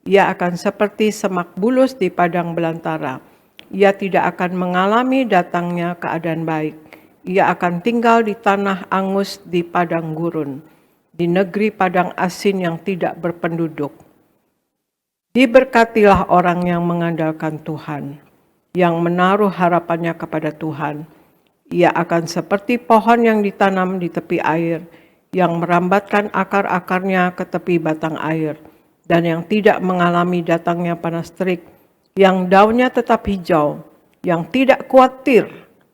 Speaker 3: Ia akan seperti semak bulus di padang belantara. Ia tidak akan mengalami datangnya keadaan baik. Ia akan tinggal di tanah angus di padang gurun, di negeri padang asin yang tidak berpenduduk. Diberkatilah orang yang mengandalkan Tuhan, yang menaruh harapannya kepada Tuhan. Ia akan seperti pohon yang ditanam di tepi air, yang merambatkan akar-akarnya ke tepi batang air, dan yang tidak mengalami datangnya panas terik, yang daunnya tetap hijau, yang tidak khawatir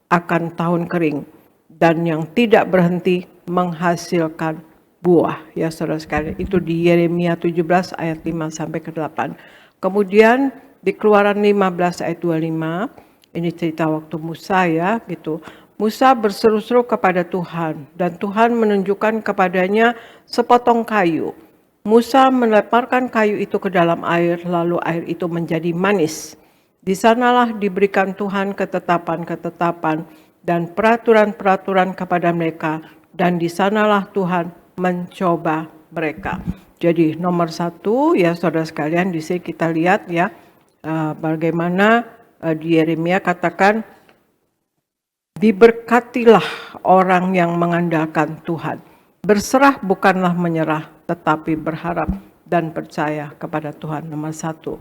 Speaker 3: akan tahun kering, dan yang tidak berhenti menghasilkan buah. Ya saudara sekalian, itu di Yeremia 17 ayat 5-8. Kemudian di Keluaran 15 ayat 25, ini cerita waktu Musa ya gitu. Musa berseru-seru kepada Tuhan dan Tuhan menunjukkan kepadanya sepotong kayu. Musa melemparkan kayu itu ke dalam air, lalu air itu menjadi manis. Di sanalah diberikan Tuhan ketetapan-ketetapan dan peraturan-peraturan kepada mereka, dan di sanalah Tuhan mencoba mereka. Jadi nomor satu ya saudara sekalian, di sini kita lihat ya bagaimana di Yeremia katakan, diberkatilah orang yang mengandalkan Tuhan. Berserah bukanlah menyerah, tetapi berharap dan percaya kepada Tuhan. Nomor satu.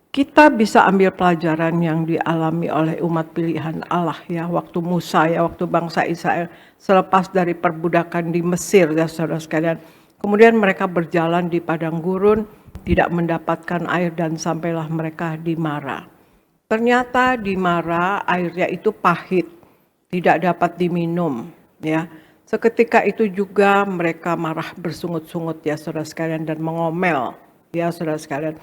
Speaker 3: Kita bisa ambil pelajaran yang dialami oleh umat pilihan Allah ya, waktu Musa ya, waktu bangsa Israel selepas dari perbudakan di Mesir ya saudara sekalian. Kemudian mereka berjalan di padang gurun, tidak mendapatkan air dan sampailah mereka di Mara. Ternyata di Mara airnya itu pahit, tidak dapat diminum ya. Seketika itu juga mereka marah bersungut-sungut ya saudara sekalian, dan mengomel ya saudara sekalian.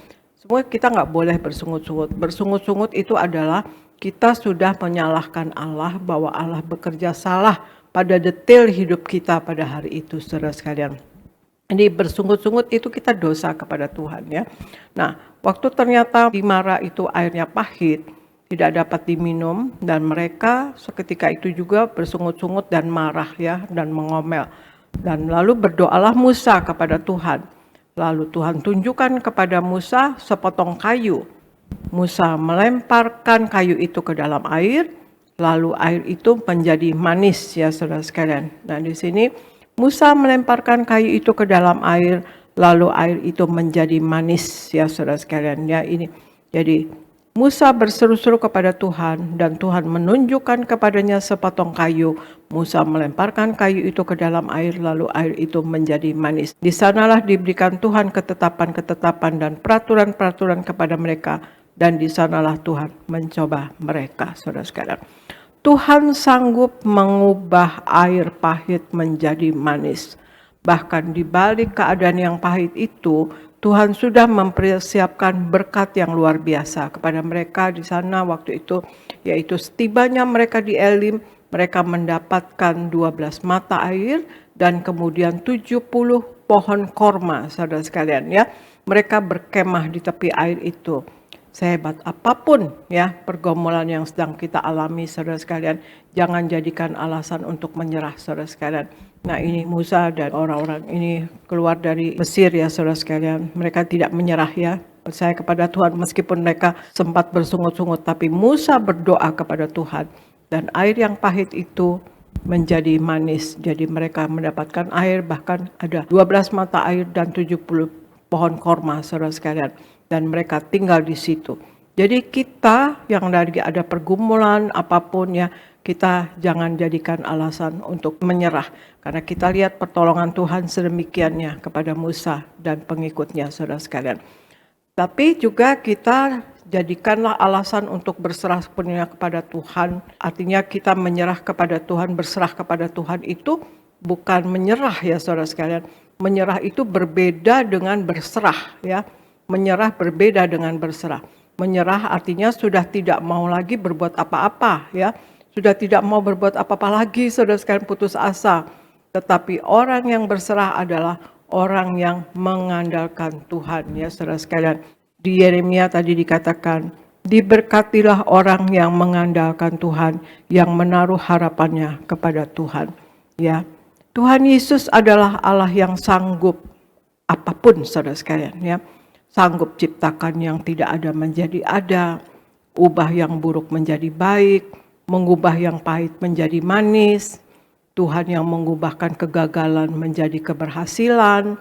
Speaker 3: Semua kita nggak boleh bersungut-sungut. Bersungut-sungut itu adalah kita sudah menyalahkan Allah, bahwa Allah bekerja salah pada detail hidup kita pada hari itu, saudara sekalian. Jadi bersungut-sungut itu kita dosa kepada Tuhan ya. Nah, waktu ternyata di Mara itu airnya pahit, tidak dapat diminum, dan mereka seketika itu juga bersungut-sungut dan marah ya, dan mengomel. Dan lalu berdoalah Musa kepada Tuhan. Lalu Tuhan tunjukkan kepada Musa sepotong kayu. Musa melemparkan kayu itu ke dalam air, lalu air itu menjadi manis ya saudara sekalian. Nah di sini Musa melemparkan kayu itu ke dalam air, lalu air itu menjadi manis ya saudara sekalian. Ya ini. Jadi Musa berseru-seru kepada Tuhan, dan Tuhan menunjukkan kepadanya sepotong kayu. Musa melemparkan kayu itu ke dalam air, lalu air itu menjadi manis. Di sanalah diberikan Tuhan ketetapan-ketetapan dan peraturan-peraturan kepada mereka, dan di sanalah Tuhan mencoba mereka, saudara sekalian. Tuhan sanggup mengubah air pahit menjadi manis. Bahkan di balik keadaan yang pahit itu, Tuhan sudah mempersiapkan berkat yang luar biasa kepada mereka di sana waktu itu, yaitu setibanya mereka di Elim, mereka mendapatkan 12 mata air dan kemudian 70 pohon korma, saudara sekalian ya. Mereka berkemah di tepi air itu. Sehebat apapun ya pergumulan yang sedang kita alami, saudara sekalian, jangan jadikan alasan untuk menyerah, saudara sekalian. Nah ini Musa dan orang-orang ini keluar dari Mesir ya saudara sekalian. Mereka tidak menyerah ya, percaya kepada Tuhan meskipun mereka sempat bersungut-sungut. Tapi Musa berdoa kepada Tuhan, dan air yang pahit itu menjadi manis. Jadi mereka mendapatkan air, bahkan ada 12 mata air dan 70 pohon korma, saudara sekalian. Dan mereka tinggal di situ. Jadi kita yang lagi ada pergumulan apapun ya, kita jangan jadikan alasan untuk menyerah. Karena kita lihat pertolongan Tuhan sedemikiannya kepada Musa dan pengikutnya, saudara sekalian. Tapi juga kita jadikanlah alasan untuk berserah sepenuhnya kepada Tuhan. Artinya kita menyerah kepada Tuhan, berserah kepada Tuhan itu bukan menyerah ya saudara sekalian. Menyerah itu berbeda dengan berserah ya. Menyerah berbeda dengan berserah. Menyerah artinya sudah tidak mau lagi berbuat apa-apa ya. Sudah tidak mau berbuat apa-apa lagi, saudara sekalian, putus asa. Tetapi orang yang berserah adalah orang yang mengandalkan Tuhan ya saudara sekalian. Di Yeremia tadi dikatakan, diberkatilah orang yang mengandalkan Tuhan, yang menaruh harapannya kepada Tuhan. Ya, Tuhan Yesus adalah Allah yang sanggup apapun, saudara sekalian ya. Sanggup ciptakan yang tidak ada menjadi ada, ubah yang buruk menjadi baik, mengubah yang pahit menjadi manis. Tuhan yang mengubahkan kegagalan menjadi keberhasilan.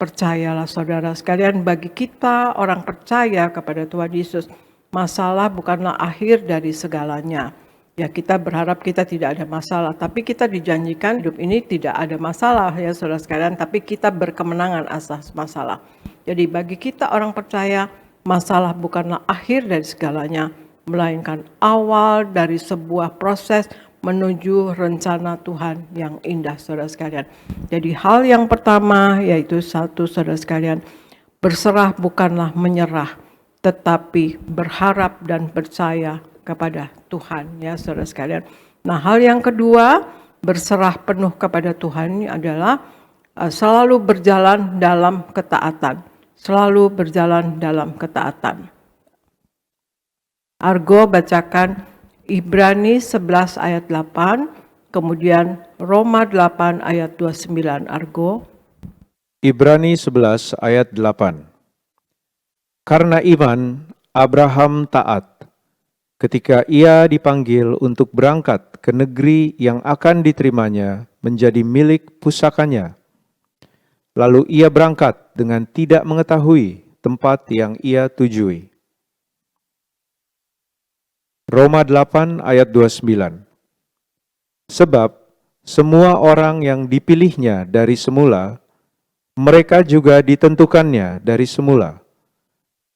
Speaker 3: Percayalah saudara sekalian, bagi kita orang percaya kepada Tuhan Yesus, masalah bukanlah akhir dari segalanya. Ya kita berharap kita tidak ada masalah, tapi kita dijanjikan hidup ini tidak ada masalah ya saudara sekalian, tapi kita berkemenangan atas masalah. Jadi bagi kita orang percaya, masalah bukanlah akhir dari segalanya, melainkan awal dari sebuah proses menuju rencana Tuhan yang indah, saudara sekalian. Jadi hal yang pertama yaitu satu, saudara sekalian, berserah bukanlah menyerah, tetapi berharap dan percaya kepada Tuhan ya saudara sekalian. Nah hal yang kedua, berserah penuh kepada Tuhan ini adalah selalu berjalan dalam ketaatan. Selalu berjalan dalam ketaatan. Argo bacakan Ibrani 11 ayat 8, kemudian Roma 8 ayat 29. Argo.
Speaker 5: Ibrani 11 ayat 8. Karena iman, Abraham taat ketika ia dipanggil untuk berangkat ke negeri yang akan diterimanya menjadi milik pusakanya. Lalu ia berangkat dengan tidak mengetahui tempat yang ia tujui. Roma 8 ayat 29. Sebab semua orang yang dipilihnya dari semula, mereka juga ditentukannya dari semula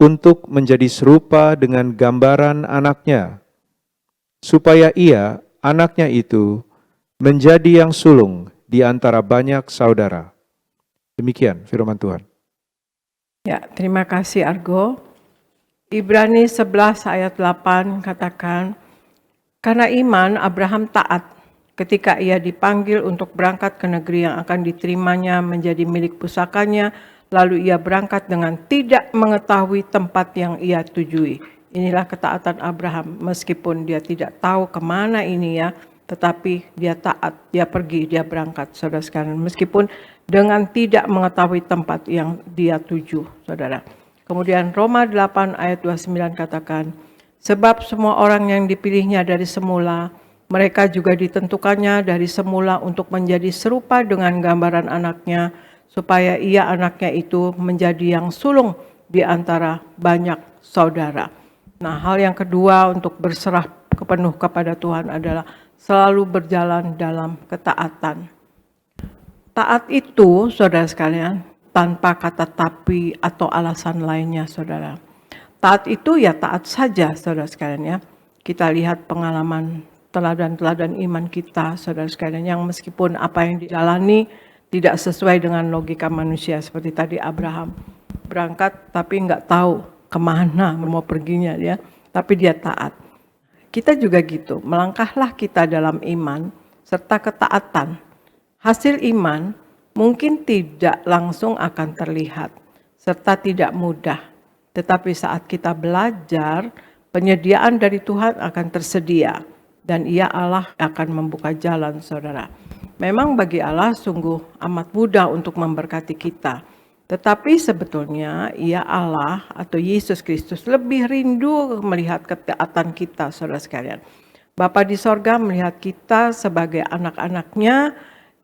Speaker 5: untuk menjadi serupa dengan gambaran anaknya, supaya ia, anaknya itu, menjadi yang sulung di antara banyak saudara. Demikian firman Tuhan.
Speaker 3: Ya, terima kasih Argo. Ibrani 11 ayat 8 katakan, karena iman Abraham taat ketika ia dipanggil untuk berangkat ke negeri yang akan diterimanya menjadi milik pusakanya, lalu ia berangkat dengan tidak mengetahui tempat yang ia tujui. Inilah ketaatan Abraham, meskipun dia tidak tahu kemana ini ya, tetapi dia taat, dia pergi, dia berangkat, saudara sekalian. Meskipun dengan tidak mengetahui tempat yang dia tuju, saudara. Kemudian Roma 8 ayat 29 katakan, sebab semua orang yang dipilihnya dari semula, mereka juga ditentukannya dari semula untuk menjadi serupa dengan gambaran anaknya, supaya ia anaknya itu menjadi yang sulung di antara banyak saudara. Nah, hal yang kedua untuk berserah penuh kepada Tuhan adalah selalu berjalan dalam ketaatan. Taat itu, saudara sekalian, tanpa kata tapi atau alasan lainnya, saudara. Taat itu ya taat saja, saudara sekalian ya. Kita lihat pengalaman teladan-teladan iman kita, saudara sekalian, yang meskipun apa yang dijalani tidak sesuai dengan logika manusia, seperti tadi Abraham berangkat tapi nggak tahu kemana mau perginya ya, tapi dia taat. Kita juga gitu, melangkahlah kita dalam iman serta ketaatan. Hasil iman mungkin tidak langsung akan terlihat, serta tidak mudah. Tetapi saat kita belajar, penyediaan dari Tuhan akan tersedia. Dan Ia Allah akan membuka jalan, saudara. Memang bagi Allah sungguh amat mudah untuk memberkati kita. Tetapi sebetulnya Ia Allah atau Yesus Kristus lebih rindu melihat ketaatan kita, saudara sekalian. Bapa di sorga melihat kita sebagai anak-anaknya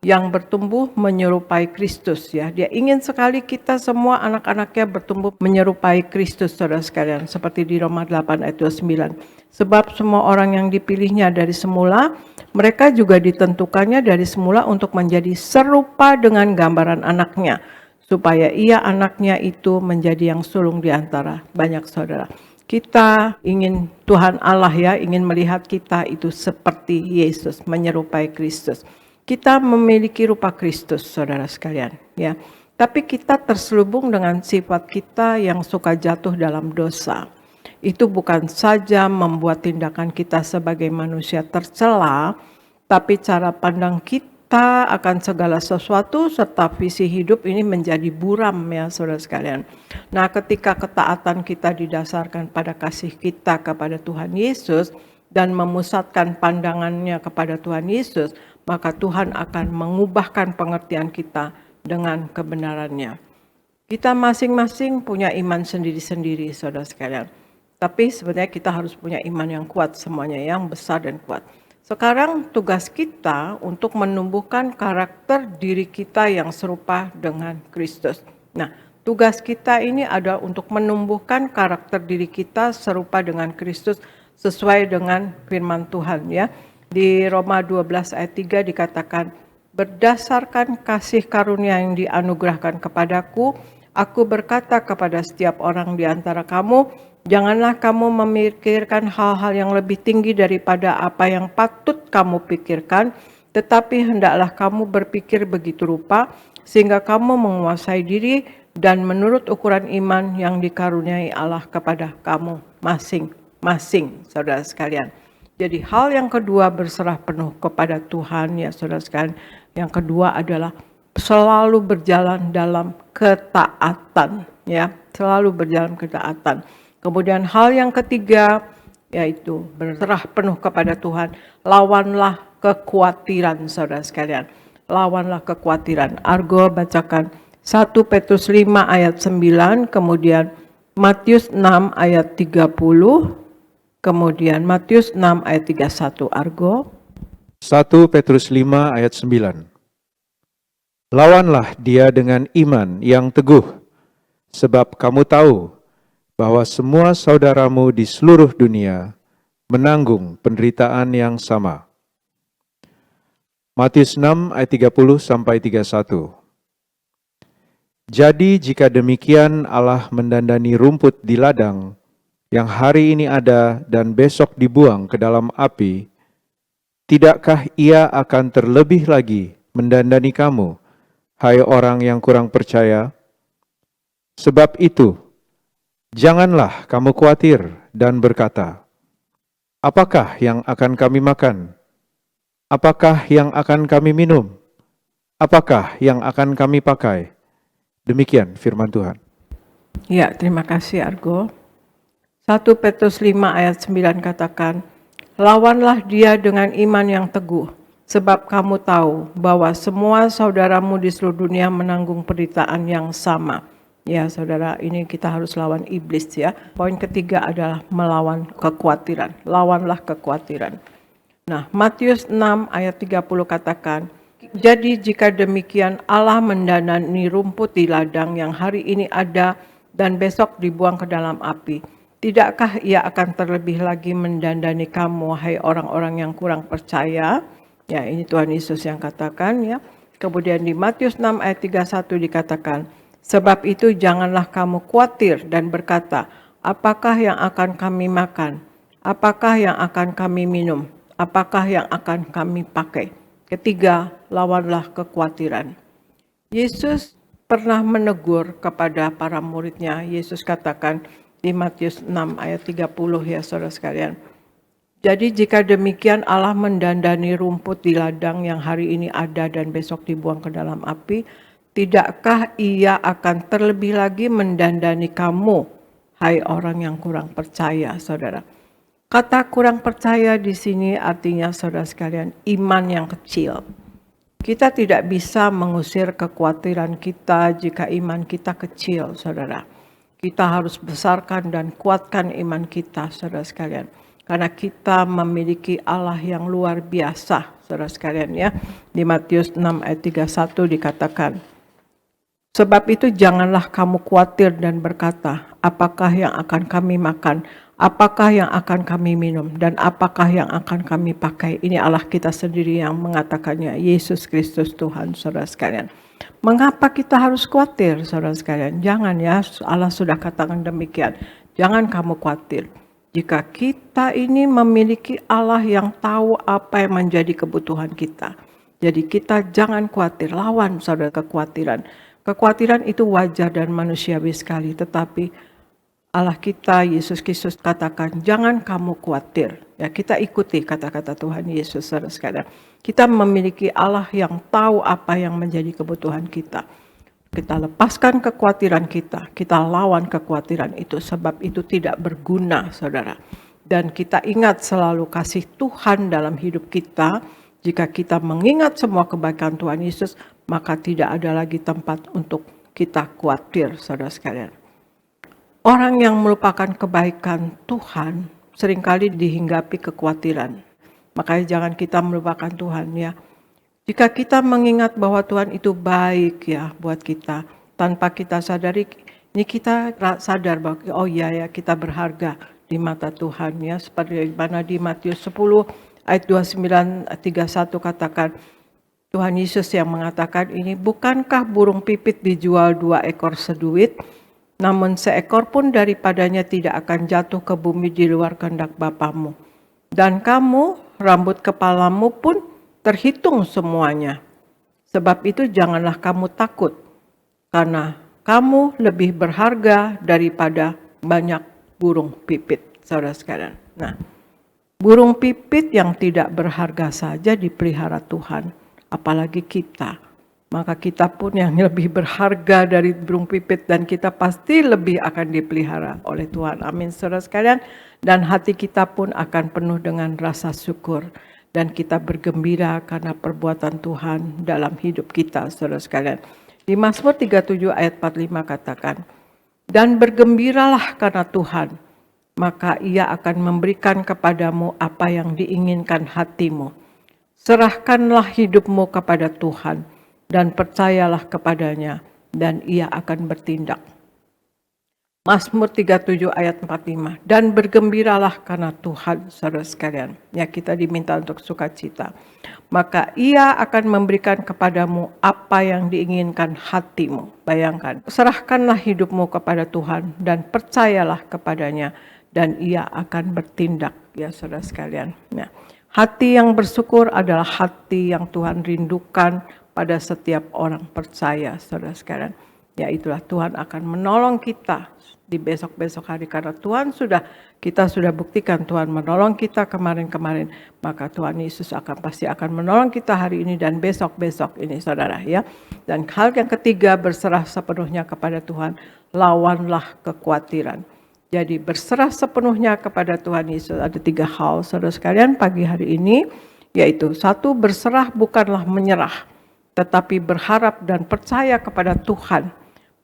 Speaker 3: yang bertumbuh menyerupai Kristus ya. Dia ingin sekali kita semua anak-anaknya bertumbuh menyerupai Kristus, saudara sekalian. Seperti di Roma 8 ayat 29. Sebab semua orang yang dipilihnya dari semula, mereka juga ditentukannya dari semula untuk menjadi serupa dengan gambaran anaknya. Supaya ia anaknya itu menjadi yang sulung di antara banyak saudara. Kita ingin Tuhan Allah ya, ingin melihat kita itu seperti Yesus, menyerupai Kristus. Kita memiliki rupa Kristus, saudara sekalian, ya. Tapi kita terselubung dengan sifat kita yang suka jatuh dalam dosa. Itu bukan saja membuat tindakan kita sebagai manusia tercela, tapi cara pandang kita akan segala sesuatu serta visi hidup ini menjadi buram ya, saudara sekalian. Nah, ketika ketaatan kita didasarkan pada kasih kita kepada Tuhan Yesus dan memusatkan pandangannya kepada Tuhan Yesus, maka Tuhan akan mengubahkan pengertian kita dengan kebenarannya. Kita masing-masing punya iman sendiri-sendiri, saudara sekalian. Tapi sebenarnya kita harus punya iman yang kuat semuanya, yang besar dan kuat. Sekarang tugas kita untuk menumbuhkan karakter diri kita yang serupa dengan Kristus. Nah, tugas kita ini adalah untuk menumbuhkan karakter diri kita serupa dengan Kristus sesuai dengan firman Tuhan ya. Di Roma 12 ayat 3 dikatakan, berdasarkan kasih karunia yang dianugerahkan kepadaku, aku berkata kepada setiap orang di antara kamu, janganlah kamu memikirkan hal-hal yang lebih tinggi daripada apa yang patut kamu pikirkan, tetapi hendaklah kamu berpikir begitu rupa, sehingga kamu menguasai diri dan menurut ukuran iman yang dikaruniai Allah kepada kamu masing-masing, saudara sekalian. Jadi hal yang kedua berserah penuh kepada Tuhan ya saudara sekalian. Yang kedua adalah selalu berjalan dalam ketaatan ya, selalu berjalan ketaatan. Kemudian hal yang ketiga yaitu berserah penuh kepada Tuhan. Lawanlah kekhawatiran, saudara sekalian. Lawanlah kekhawatiran. Argo bacakan 1 Petrus 5 ayat 9, kemudian Matius 6 ayat 30, kemudian Matius 6 ayat 31. Argo.
Speaker 5: 1 Petrus 5 ayat 9. Lawanlah dia dengan iman yang teguh, sebab kamu tahu bahwa semua saudaramu di seluruh dunia menanggung penderitaan yang sama. Matius 6 ayat 30 sampai 31. Jadi jika demikian Allah mendandani rumput di ladang yang hari ini ada dan besok dibuang ke dalam api, tidakkah ia akan terlebih lagi mendandani kamu, hai orang yang kurang percaya? Sebab itu, janganlah kamu khawatir dan berkata, apakah yang akan kami makan? Apakah yang akan kami minum? Apakah yang akan kami pakai? Demikian firman Tuhan.
Speaker 3: Ya, terima kasih Argo. 1 Petrus 5 ayat 9 katakan, lawanlah dia dengan iman yang teguh, sebab kamu tahu bahwa semua saudaramu di seluruh dunia menanggung penderitaan yang sama. Ya saudara, ini kita harus lawan iblis ya. Poin ketiga adalah melawan kekhawatiran. Lawanlah kekhawatiran. Nah, Matius 6 ayat 30 katakan, jadi jika demikian Allah mendandani rumput di ladang yang hari ini ada dan besok dibuang ke dalam api. Tidakkah ia akan terlebih lagi mendandani kamu, hai orang-orang yang kurang percaya? Ya, ini Tuhan Yesus yang katakan ya. Kemudian di Matius 6 ayat 31 dikatakan, sebab itu janganlah kamu khawatir dan berkata, apakah yang akan kami makan? Apakah yang akan kami minum? Apakah yang akan kami pakai? Ketiga, lawanlah kekhawatiran. Yesus pernah menegur kepada para muridnya. Yesus katakan di Matius 6 ayat 30 ya saudara sekalian. Jadi jika demikian Allah mendandani rumput di ladang yang hari ini ada dan besok dibuang ke dalam api, tidakkah ia akan terlebih lagi mendandani kamu, hai orang yang kurang percaya, saudara? Kata kurang percaya di sini artinya, saudara sekalian, iman yang kecil. Kita tidak bisa mengusir kekhawatiran kita jika iman kita kecil, saudara. Kita harus besarkan dan kuatkan iman kita, saudara sekalian. Karena kita memiliki Allah yang luar biasa, saudara sekalian ya. Di Matius 6 ayat 31 dikatakan, sebab itu janganlah kamu khawatir dan berkata, apakah yang akan kami makan, apakah yang akan kami minum, dan apakah yang akan kami pakai. Ini Allah kita sendiri yang mengatakannya, Yesus Kristus Tuhan, saudara sekalian. Mengapa kita harus khawatir, saudara sekalian? Jangan ya, Allah sudah katakan demikian. Jangan kamu khawatir. Jika kita ini memiliki Allah yang tahu apa yang menjadi kebutuhan kita. Jadi kita jangan khawatir, lawan saudara kekhawatiran. Kekhawatiran itu wajar dan manusiawi sekali, tetapi Allah kita, Yesus Kristus katakan, jangan kamu khawatir. Ya, kita ikuti kata-kata Tuhan Yesus, saudara sekalian. Kita memiliki Allah yang tahu apa yang menjadi kebutuhan kita. Kita lepaskan kekhawatiran kita lawan kekhawatiran itu, sebab itu tidak berguna, saudara. Dan kita ingat selalu kasih Tuhan dalam hidup kita. Jika kita mengingat semua kebaikan Tuhan Yesus, maka tidak ada lagi tempat untuk kita khawatir, saudara sekalian. Orang yang melupakan kebaikan Tuhan seringkali dihinggapi kekhawatiran. Makanya jangan kita melupakan Tuhan ya. Jika kita mengingat bahwa Tuhan itu baik ya buat kita, tanpa kita sadari, ini kita sadar bahwa oh iya ya kita berharga di mata Tuhan ya. Seperti mana di Matius 10 ayat 29-31 katakan, Tuhan Yesus yang mengatakan ini, bukankah burung pipit dijual 2 ekor seduit, namun seekor pun daripadanya tidak akan jatuh ke bumi di luar kehendak Bapamu. Dan kamu, rambut kepalamu pun terhitung semuanya. Sebab itu janganlah kamu takut, karena kamu lebih berharga daripada banyak burung pipit, saudara sekalian. Nah, burung pipit yang tidak berharga saja dipelihara Tuhan, apalagi kita. Maka kita pun yang lebih berharga dari burung pipit dan kita pasti lebih akan dipelihara oleh Tuhan. Amin, saudara sekalian. dan hati kita pun akan penuh dengan rasa syukur. Dan kita bergembira karena perbuatan Tuhan dalam hidup kita, saudara sekalian. Di Mazmur 37 ayat 45 katakan, dan bergembiralah karena Tuhan, maka Ia akan memberikan kepadamu apa yang diinginkan hatimu. Serahkanlah hidupmu kepada Tuhan dan percayalah kepadanya, dan Ia akan bertindak. Mazmur 37 ayat 45, dan bergembiralah karena Tuhan, saudara sekalian. Ya, kita diminta untuk sukacita. Maka Ia akan memberikan kepadamu apa yang diinginkan hatimu. Bayangkan, serahkanlah hidupmu kepada Tuhan dan percayalah kepadanya, dan Ia akan bertindak, ya saudara sekalian. Nah, hati yang bersyukur adalah hati yang Tuhan rindukan pada setiap orang percaya, saudara sekalian. Ya, itulah Tuhan akan menolong kita di besok-besok hari, karena kita sudah buktikan Tuhan menolong kita kemarin-kemarin, maka Tuhan Yesus pasti akan menolong kita hari ini dan besok-besok ini, saudara, ya. Dan hal yang ketiga, berserah sepenuhnya kepada Tuhan, lawanlah kekhawatiran. Jadi berserah sepenuhnya kepada Tuhan Yesus, ada 3 hal, saudara sekalian, pagi hari ini, yaitu 1, berserah bukanlah menyerah, tetapi berharap dan percaya kepada Tuhan.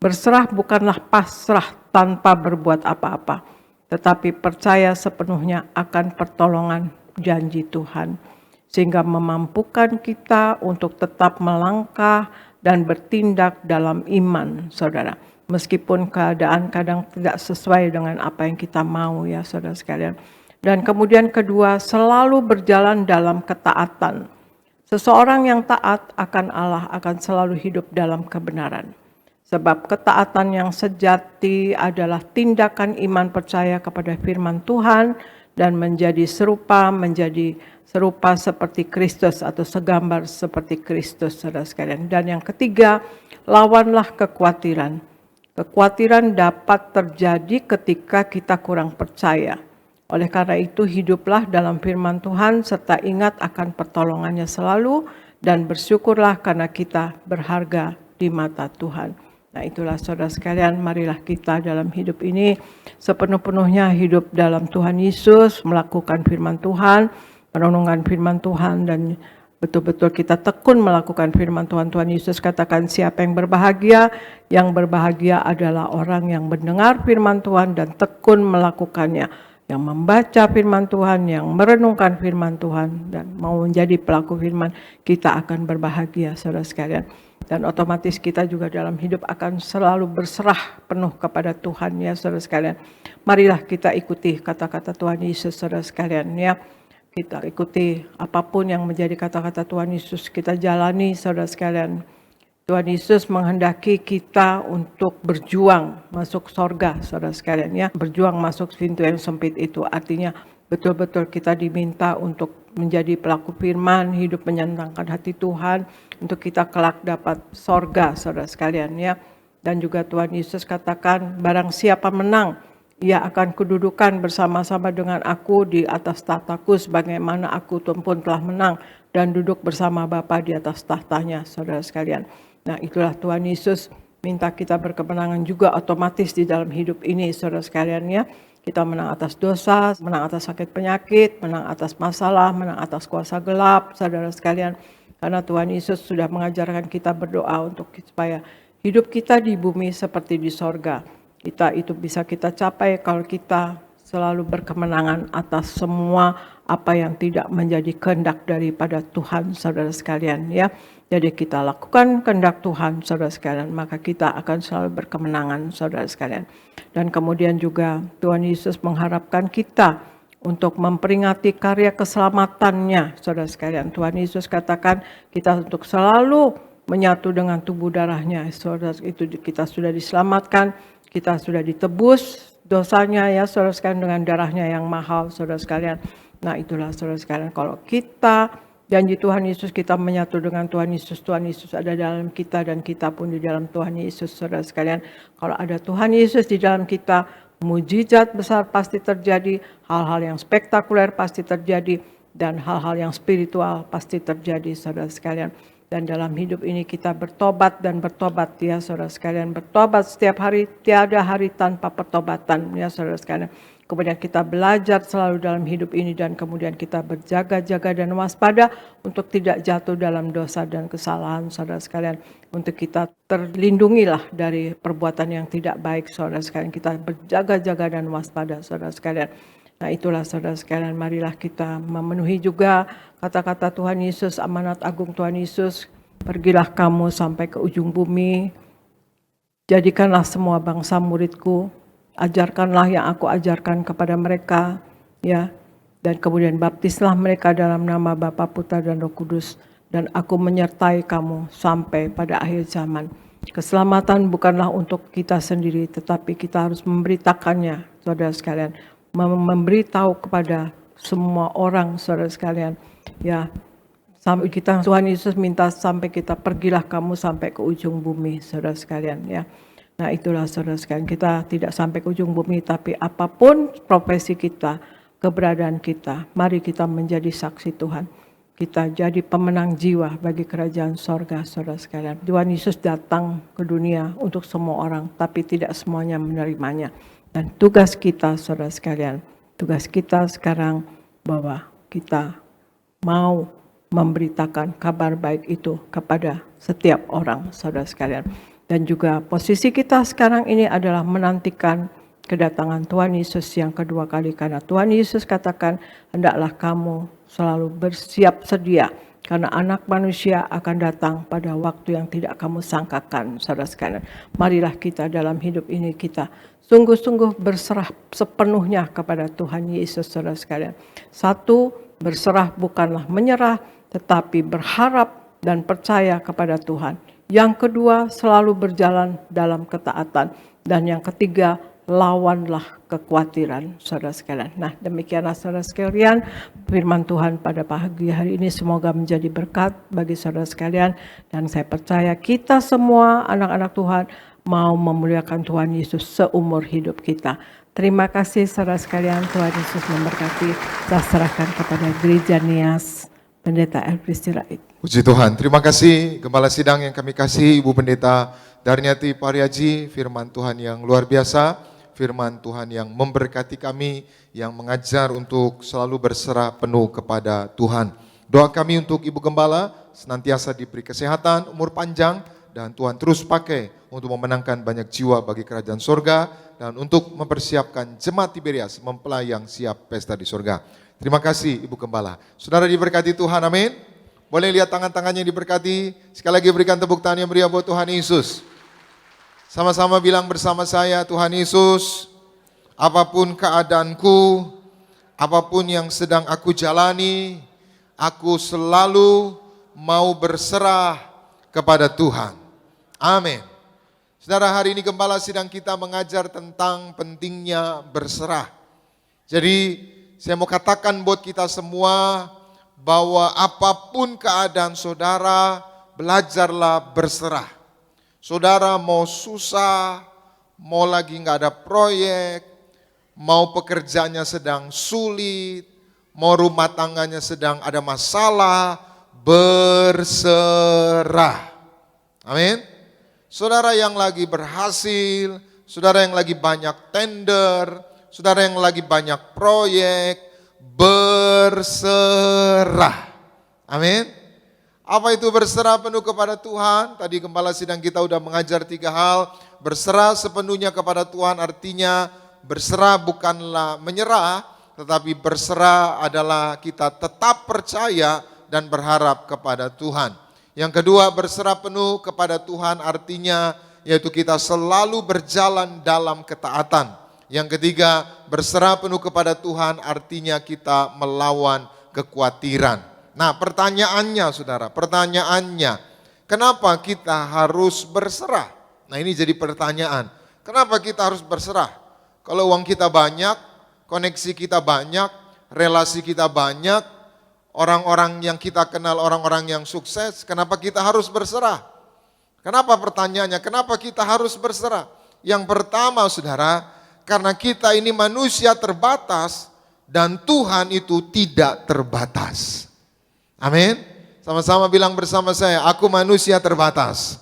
Speaker 3: Berserah bukanlah pasrah tanpa berbuat apa-apa, tetapi percaya sepenuhnya akan pertolongan janji Tuhan, sehingga memampukan kita untuk tetap melangkah dan bertindak dalam iman, saudara. Meskipun keadaan kadang tidak sesuai dengan apa yang kita mau, ya saudara sekalian. Dan kemudian kedua, selalu berjalan dalam ketaatan. Seseorang yang taat akan Allah akan selalu hidup dalam kebenaran. Sebab ketaatan yang sejati adalah tindakan iman percaya kepada firman Tuhan dan menjadi serupa seperti Kristus atau segambar seperti Kristus, saudara sekalian. Dan yang ketiga, lawanlah kekhawatiran. Kekhawatiran dapat terjadi ketika kita kurang percaya. Oleh karena itu, hiduplah dalam firman Tuhan serta ingat akan pertolongannya selalu dan bersyukurlah karena kita berharga di mata Tuhan. Nah, itulah saudara sekalian, marilah kita dalam hidup ini sepenuh-penuhnya hidup dalam Tuhan Yesus, melakukan firman Tuhan, merenungkan firman Tuhan, dan betul-betul kita tekun melakukan firman Tuhan. Tuhan Yesus katakan, siapa yang berbahagia? Yang berbahagia adalah orang yang mendengar firman Tuhan dan tekun melakukannya. Yang membaca firman Tuhan, yang merenungkan firman Tuhan, dan mau menjadi pelaku firman, kita akan berbahagia, saudara sekalian. Dan otomatis kita juga dalam hidup akan selalu berserah penuh kepada Tuhan, ya saudara sekalian. Marilah kita ikuti kata-kata Tuhan Yesus, saudara sekalian, ya. Kita ikuti apapun yang menjadi kata-kata Tuhan Yesus, kita jalani, saudara sekalian. Tuhan Yesus menghendaki kita untuk berjuang masuk sorga, saudara sekalian, ya. Berjuang masuk pintu yang sempit itu, artinya betul-betul kita diminta untuk menjadi pelaku firman, hidup menyenangkan hati Tuhan, untuk kita kelak dapat sorga, saudara sekalian, ya. Dan juga Tuhan Yesus katakan, barang siapa menang, ia akan kedudukan bersama-sama dengan aku di atas tahtaku, sebagaimana aku pun telah menang dan duduk bersama Bapa di atas tahtanya, saudara sekalian. Nah, itulah Tuhan Yesus minta kita berkemenangan juga otomatis di dalam hidup ini, saudara sekalian, ya. Kita menang atas dosa, menang atas sakit penyakit, menang atas masalah, menang atas kuasa gelap, saudara sekalian. Karena Tuhan Yesus sudah mengajarkan kita berdoa untuk supaya hidup kita di bumi seperti di sorga. Itu bisa kita capai kalau kita selalu berkemenangan atas semua apa yang tidak menjadi kehendak daripada Tuhan, saudara sekalian, ya. Jadi kita lakukan kehendak Tuhan, saudara sekalian, maka kita akan selalu berkemenangan, saudara sekalian. Dan kemudian juga Tuhan Yesus mengharapkan kita untuk memperingati karya keselamatannya, saudara sekalian. Tuhan Yesus katakan kita untuk selalu menyatu dengan tubuh darahnya, saudara. Itu kita sudah diselamatkan, kita sudah ditebus dosanya, ya saudara sekalian, dengan darahnya yang mahal, saudara sekalian. Nah, itulah saudara sekalian, kalau kita janji Tuhan Yesus, kita menyatu dengan Tuhan Yesus ada dalam kita dan kita pun di dalam Tuhan Yesus, saudara sekalian. Kalau ada Tuhan Yesus di dalam kita, mujizat besar pasti terjadi, hal-hal yang spektakuler pasti terjadi, dan hal-hal yang spiritual pasti terjadi, saudara sekalian. Dan dalam hidup ini kita bertobat dan bertobat, ya saudara sekalian. Bertobat setiap hari, tiada hari tanpa pertobatan, ya saudara sekalian. kemudian kita belajar selalu dalam hidup ini, dan kemudian kita berjaga-jaga dan waspada untuk tidak jatuh dalam dosa dan kesalahan, saudara sekalian. Untuk kita terlindungilah dari perbuatan yang tidak baik, saudara sekalian. Kita berjaga-jaga dan waspada, saudara sekalian. Nah itulah saudara sekalian, marilah kita memenuhi juga kata-kata Tuhan Yesus, amanat agung Tuhan Yesus, pergilah kamu sampai ke ujung bumi, jadikanlah semua bangsa muridku, ajarkanlah yang aku ajarkan kepada mereka, ya, dan kemudian baptislah mereka dalam nama Bapa, Putra dan Roh Kudus, dan aku menyertai kamu sampai pada akhir zaman. Keselamatan bukanlah untuk kita sendiri, tetapi kita harus memberitakannya, saudara sekalian, memberitahu kepada semua orang, saudara sekalian, ya. Sampai kita, Tuhan Yesus minta sampai kita pergilah kamu sampai ke ujung bumi, saudara sekalian, ya. Nah itulah saudara sekalian, kita tidak sampai ke ujung bumi, tapi apapun profesi kita, keberadaan kita, mari kita menjadi saksi Tuhan. Kita jadi pemenang jiwa bagi kerajaan sorga, saudara sekalian. Tuhan Yesus datang ke dunia untuk semua orang, tapi tidak semuanya menerimanya. Dan tugas kita, saudara sekalian, tugas kita sekarang bahwa kita mau memberitakan kabar baik itu kepada setiap orang, saudara sekalian. Dan juga posisi kita sekarang ini adalah menantikan kedatangan Tuhan Yesus yang kedua kali. Karena Tuhan Yesus katakan, hendaklah kamu selalu bersiap sedia. Karena anak manusia akan datang pada waktu yang tidak kamu sangkakan, saudara sekalian. Marilah kita dalam hidup ini kita sungguh-sungguh berserah sepenuhnya kepada Tuhan Yesus, saudara sekalian. Satu, berserah bukanlah menyerah, tetapi berharap dan percaya kepada Tuhan. Yang kedua, selalu berjalan dalam ketaatan. Dan yang ketiga, lawanlah kekhawatiran, saudara sekalian. Nah, demikianlah saudara sekalian, firman Tuhan pada pagi hari ini semoga menjadi berkat bagi saudara sekalian. Dan saya percaya kita semua anak-anak Tuhan mau memuliakan Tuhan Yesus seumur hidup kita. Terima kasih saudara sekalian, Tuhan Yesus memberkati. Saya serahkan kepada Gereja Nias, Pendeta Elvis Sirait.
Speaker 6: Puji Tuhan, terima kasih Gembala Sidang yang kami kasih, Ibu Pendeta Darniati Pariaji, firman Tuhan yang luar biasa, firman Tuhan yang memberkati kami, yang mengajar untuk selalu berserah penuh kepada Tuhan. Doa kami untuk Ibu Gembala, senantiasa diberi kesehatan, umur panjang, dan Tuhan terus pakai untuk memenangkan banyak jiwa bagi kerajaan sorga, dan untuk mempersiapkan jemaat Tiberias mempelai yang siap pesta di sorga. Terima kasih Ibu Gembala. Saudara diberkati Tuhan, amin. Boleh lihat tangan-tangannya diberkati. Sekali lagi berikan tepuk tangan yang meriah buat Tuhan Yesus. Sama-sama bilang bersama saya, Tuhan Yesus, apapun keadaanku, apapun yang sedang aku jalani, aku selalu mau berserah kepada Tuhan. Amin. Saudara, hari ini Gembala Sidang kita mengajar tentang pentingnya berserah. Jadi saya mau katakan buat kita semua, bahwa apapun keadaan saudara, belajarlah berserah. Saudara mau susah, mau lagi nggak ada proyek, mau pekerjaannya sedang sulit, mau rumah tangganya sedang ada masalah, berserah. Amin. Saudara yang lagi berhasil, saudara yang lagi banyak tender, saudara yang lagi banyak proyek, berserah. Amin. Apa itu berserah penuh kepada Tuhan? Tadi Gembala Sidang kita udah mengajar 3 hal. Berserah sepenuhnya kepada Tuhan artinya berserah bukanlah menyerah, tetapi berserah adalah kita tetap percaya dan berharap kepada Tuhan. Yang kedua, berserah penuh kepada Tuhan artinya yaitu kita selalu berjalan dalam ketaatan. Yang ketiga, berserah penuh kepada Tuhan artinya kita melawan kekhawatiran. Nah, pertanyaannya saudara, kenapa kita harus berserah? Nah, ini jadi pertanyaan. Kenapa kita harus berserah? Kalau uang kita banyak, koneksi kita banyak, relasi kita banyak, orang-orang yang kita kenal, orang-orang yang sukses, kenapa kita harus berserah? Kenapa pertanyaannya? Kenapa kita harus berserah? Yang pertama saudara, karena kita ini manusia terbatas dan Tuhan itu tidak terbatas. Amin. Sama-sama bilang bersama saya, aku manusia terbatas.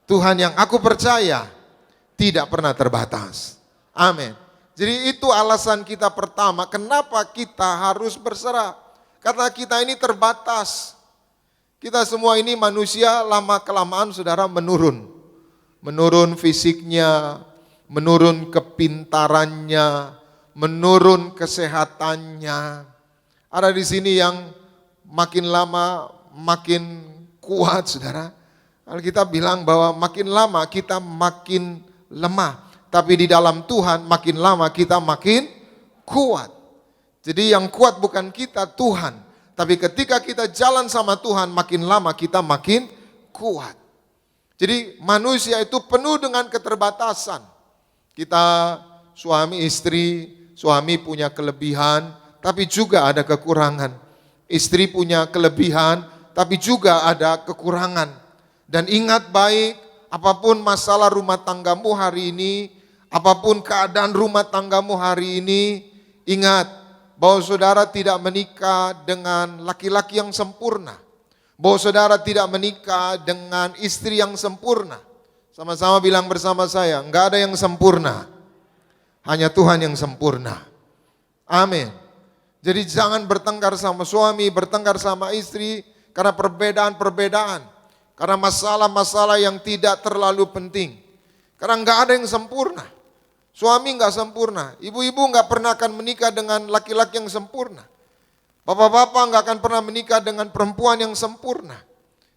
Speaker 6: Tuhan yang aku percaya tidak pernah terbatas. Amin. Jadi itu alasan kita pertama, kenapa kita harus berserah. Karena kita ini terbatas. Kita semua ini manusia lama-kelamaan saudara menurun. Menurun fisiknya, menurun kepintarannya, menurun kesehatannya. Ada di sini yang makin lama makin kuat saudara. Alkitab bilang bahwa makin lama kita makin lemah. Tapi di dalam Tuhan makin lama kita makin kuat. Jadi yang kuat bukan kita, Tuhan. Tapi ketika kita jalan sama Tuhan makin lama kita makin kuat. Jadi manusia itu penuh dengan keterbatasan. Kita suami istri, suami punya kelebihan, tapi juga ada kekurangan. Istri punya kelebihan, tapi juga ada kekurangan. Dan ingat baik, apapun masalah rumah tanggamu hari ini, apapun keadaan rumah tanggamu hari ini, ingat bahwa saudara tidak menikah dengan laki-laki yang sempurna. Bahwa saudara tidak menikah dengan istri yang sempurna. Sama-sama bilang bersama saya, enggak ada yang sempurna. Hanya Tuhan yang sempurna. Amin. Jadi jangan bertengkar sama suami, bertengkar sama istri karena perbedaan-perbedaan. Karena masalah-masalah yang tidak terlalu penting. Karena enggak ada yang sempurna. Suami enggak sempurna. Ibu-ibu enggak pernah akan menikah dengan laki-laki yang sempurna. Bapak-bapak enggak akan pernah menikah dengan perempuan yang sempurna.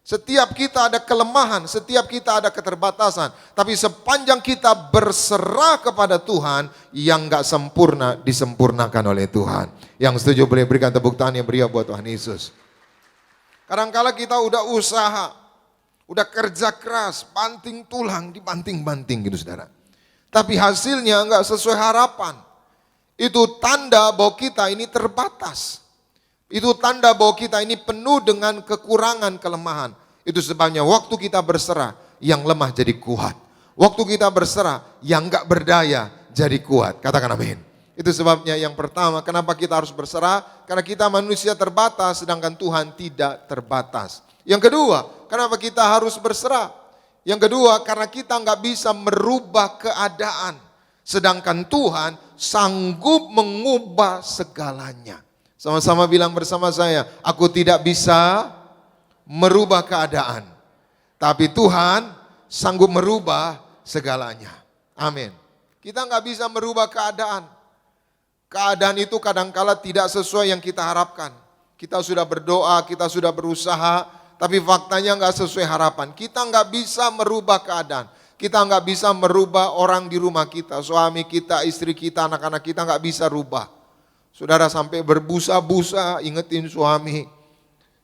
Speaker 6: Setiap kita ada kelemahan, setiap kita ada keterbatasan. Tapi sepanjang kita berserah kepada Tuhan, yang enggak sempurna disempurnakan oleh Tuhan. Yang setuju boleh berikan tepuk tangan yang meriah buat Tuhan Yesus. Kadang-kala kita udah usaha, udah kerja keras, banting tulang, dibanting-banting gitu saudara. Tapi hasilnya enggak sesuai harapan. Itu tanda bahwa kita ini terbatas. Itu tanda bahwa kita ini penuh dengan kekurangan, kelemahan. Itu sebabnya waktu kita berserah, yang lemah jadi kuat. Waktu kita berserah, yang enggak berdaya jadi kuat. Katakan amin. Itu sebabnya yang pertama, kenapa kita harus berserah? Karena kita manusia terbatas, sedangkan Tuhan tidak terbatas. Yang kedua, kenapa kita harus berserah? Yang kedua, karena kita enggak bisa merubah keadaan. Sedangkan Tuhan sanggup mengubah segalanya. Sama-sama bilang bersama saya, aku tidak bisa merubah keadaan. Tapi Tuhan sanggup merubah segalanya. Amin. Kita nggak bisa merubah keadaan. Keadaan itu kadangkala tidak sesuai yang kita harapkan. Kita sudah berdoa, kita sudah berusaha, tapi faktanya nggak sesuai harapan. Kita nggak bisa merubah keadaan. Kita nggak bisa merubah orang di rumah kita, suami kita, istri kita, anak-anak kita nggak bisa rubah. Saudara sampai berbusa-busa ingetin suami,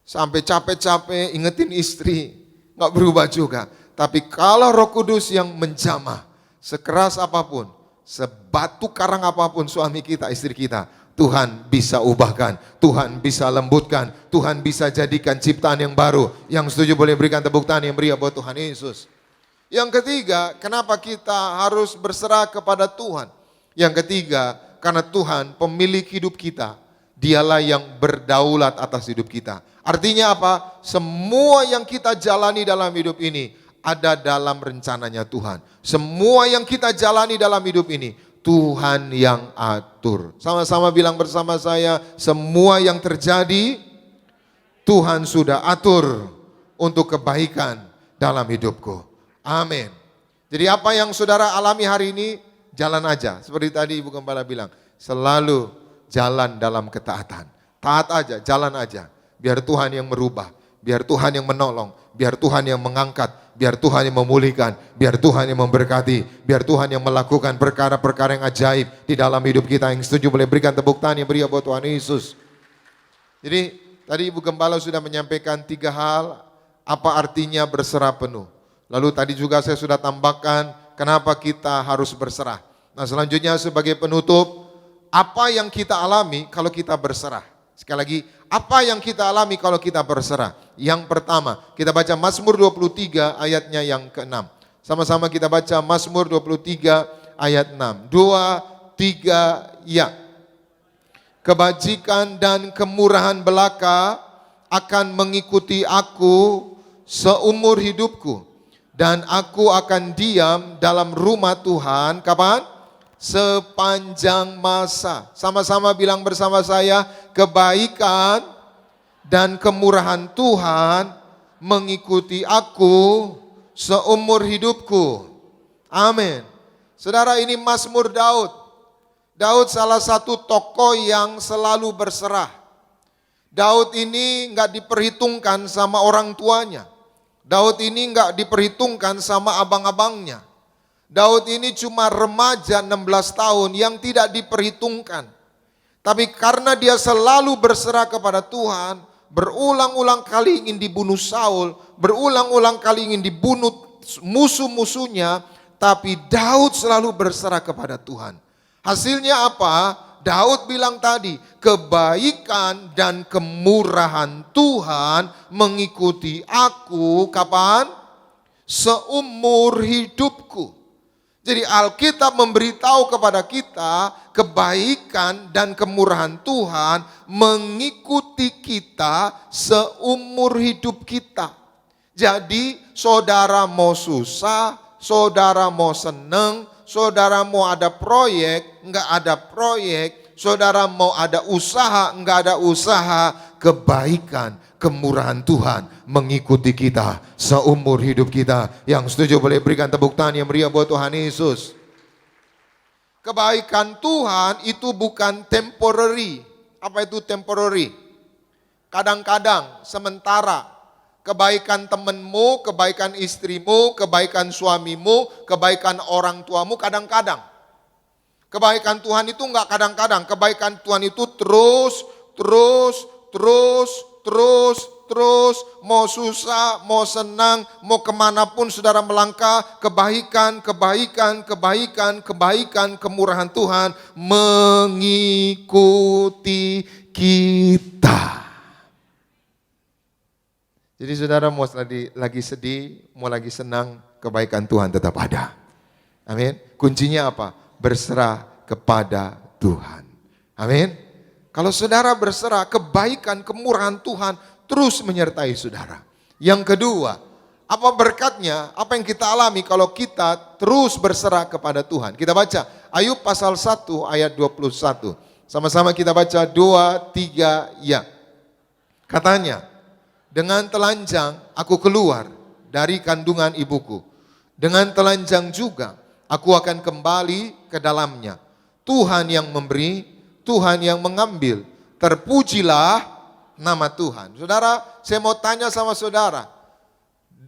Speaker 6: sampai capek-capek ingetin istri, nggak berubah juga. Tapi kalau Roh Kudus yang menjamah, sekeras apapun, sebatu karang apapun suami kita, istri kita, Tuhan bisa ubahkan, Tuhan bisa lembutkan, Tuhan bisa jadikan ciptaan yang baru. Yang setuju boleh berikan tepuk tangan yang meriah buat Tuhan Yesus. Yang ketiga, kenapa kita harus berserah kepada Tuhan? Yang ketiga, karena Tuhan pemilik hidup kita, dialah yang berdaulat atas hidup kita. Artinya apa? Semua yang kita jalani dalam hidup ini ada dalam rencananya Tuhan. Semua yang kita jalani dalam hidup ini Tuhan yang atur. Sama-sama bilang bersama saya, semua yang terjadi Tuhan sudah atur untuk kebaikan dalam hidupku. Amin. Jadi apa yang saudara alami hari ini, jalan aja. Seperti tadi Ibu Gembala bilang, selalu jalan dalam ketaatan. Taat aja, jalan aja. Biar Tuhan yang merubah, biar Tuhan yang menolong, biar Tuhan yang mengangkat, biar Tuhan yang memulihkan, biar Tuhan yang memberkati, biar Tuhan yang melakukan perkara-perkara yang ajaib di dalam hidup kita. Yang setuju boleh berikan tepuk tangan yang beriah buat Tuhan Yesus. Jadi tadi Ibu Gembala sudah menyampaikan 3 hal, apa artinya berserah penuh. Lalu tadi juga saya sudah tambahkan kenapa kita harus berserah. Nah selanjutnya sebagai penutup, apa yang kita alami kalau kita berserah? Sekali lagi, apa yang kita alami kalau kita berserah? Yang pertama, kita baca Mazmur 23 ayatnya yang ke-6. Sama-sama kita baca Mazmur 23 ayat 6. 2, 3, ya. Kebajikan dan kemurahan belaka akan mengikuti aku seumur hidupku. Dan aku akan diam dalam rumah Tuhan, kapan? sepanjang masa. Sama-sama bilang bersama saya, kebaikan dan kemurahan Tuhan mengikuti aku seumur hidupku. Amin. Saudara, ini Mazmur Daud. Daud salah satu tokoh yang selalu berserah. Daud ini nggak diperhitungkan sama orang tuanya. Daud ini nggak diperhitungkan sama abang-abangnya. Daud ini cuma remaja 16 tahun yang tidak diperhitungkan. Tapi karena dia selalu berserah kepada Tuhan, berulang-ulang kali ingin dibunuh Saul, berulang-ulang kali ingin dibunuh musuh-musuhnya, tapi Daud selalu berserah kepada Tuhan. Hasilnya apa? Daud bilang tadi, kebaikan dan kemurahan Tuhan mengikuti aku kapan? Seumur hidupku. Jadi Alkitab memberitahu kepada kita, kebaikan dan kemurahan Tuhan mengikuti kita seumur hidup kita. Jadi saudara mau susah, saudara mau seneng, saudara mau ada proyek, enggak ada proyek, saudara mau ada usaha, enggak ada usaha, kebaikan, kemurahan Tuhan mengikuti kita seumur hidup kita. Yang setuju boleh berikan tepuk tangan yang meriah buat Tuhan Yesus. Kebaikan Tuhan itu bukan temporary. Apa itu temporary? Kadang-kadang, sementara. Kebaikan temanmu, kebaikan istrimu, kebaikan suamimu, kebaikan orang tuamu kadang-kadang. Kebaikan Tuhan itu enggak kadang-kadang, kebaikan Tuhan itu terus, mau susah, mau senang, mau kemanapun saudara melangkah, kebaikan, kemurahan Tuhan mengikuti kita. Jadi saudara mau lagi sedih, mau lagi senang, kebaikan Tuhan tetap ada. Amin. Kuncinya apa? Berserah kepada Tuhan. Amin. Kalau saudara berserah, kebaikan, kemurahan Tuhan terus menyertai saudara. Yang kedua, apa berkatnya? Apa yang kita alami kalau kita terus berserah kepada Tuhan? Kita baca Ayub pasal 1 ayat 21. Sama-sama kita baca 2, 3, ya. Katanya, dengan telanjang aku keluar dari kandungan ibuku. Dengan telanjang juga aku akan kembali ke dalamnya. Tuhan yang memberi, Tuhan yang mengambil. Terpujilah nama Tuhan. Saudara, saya mau tanya sama saudara.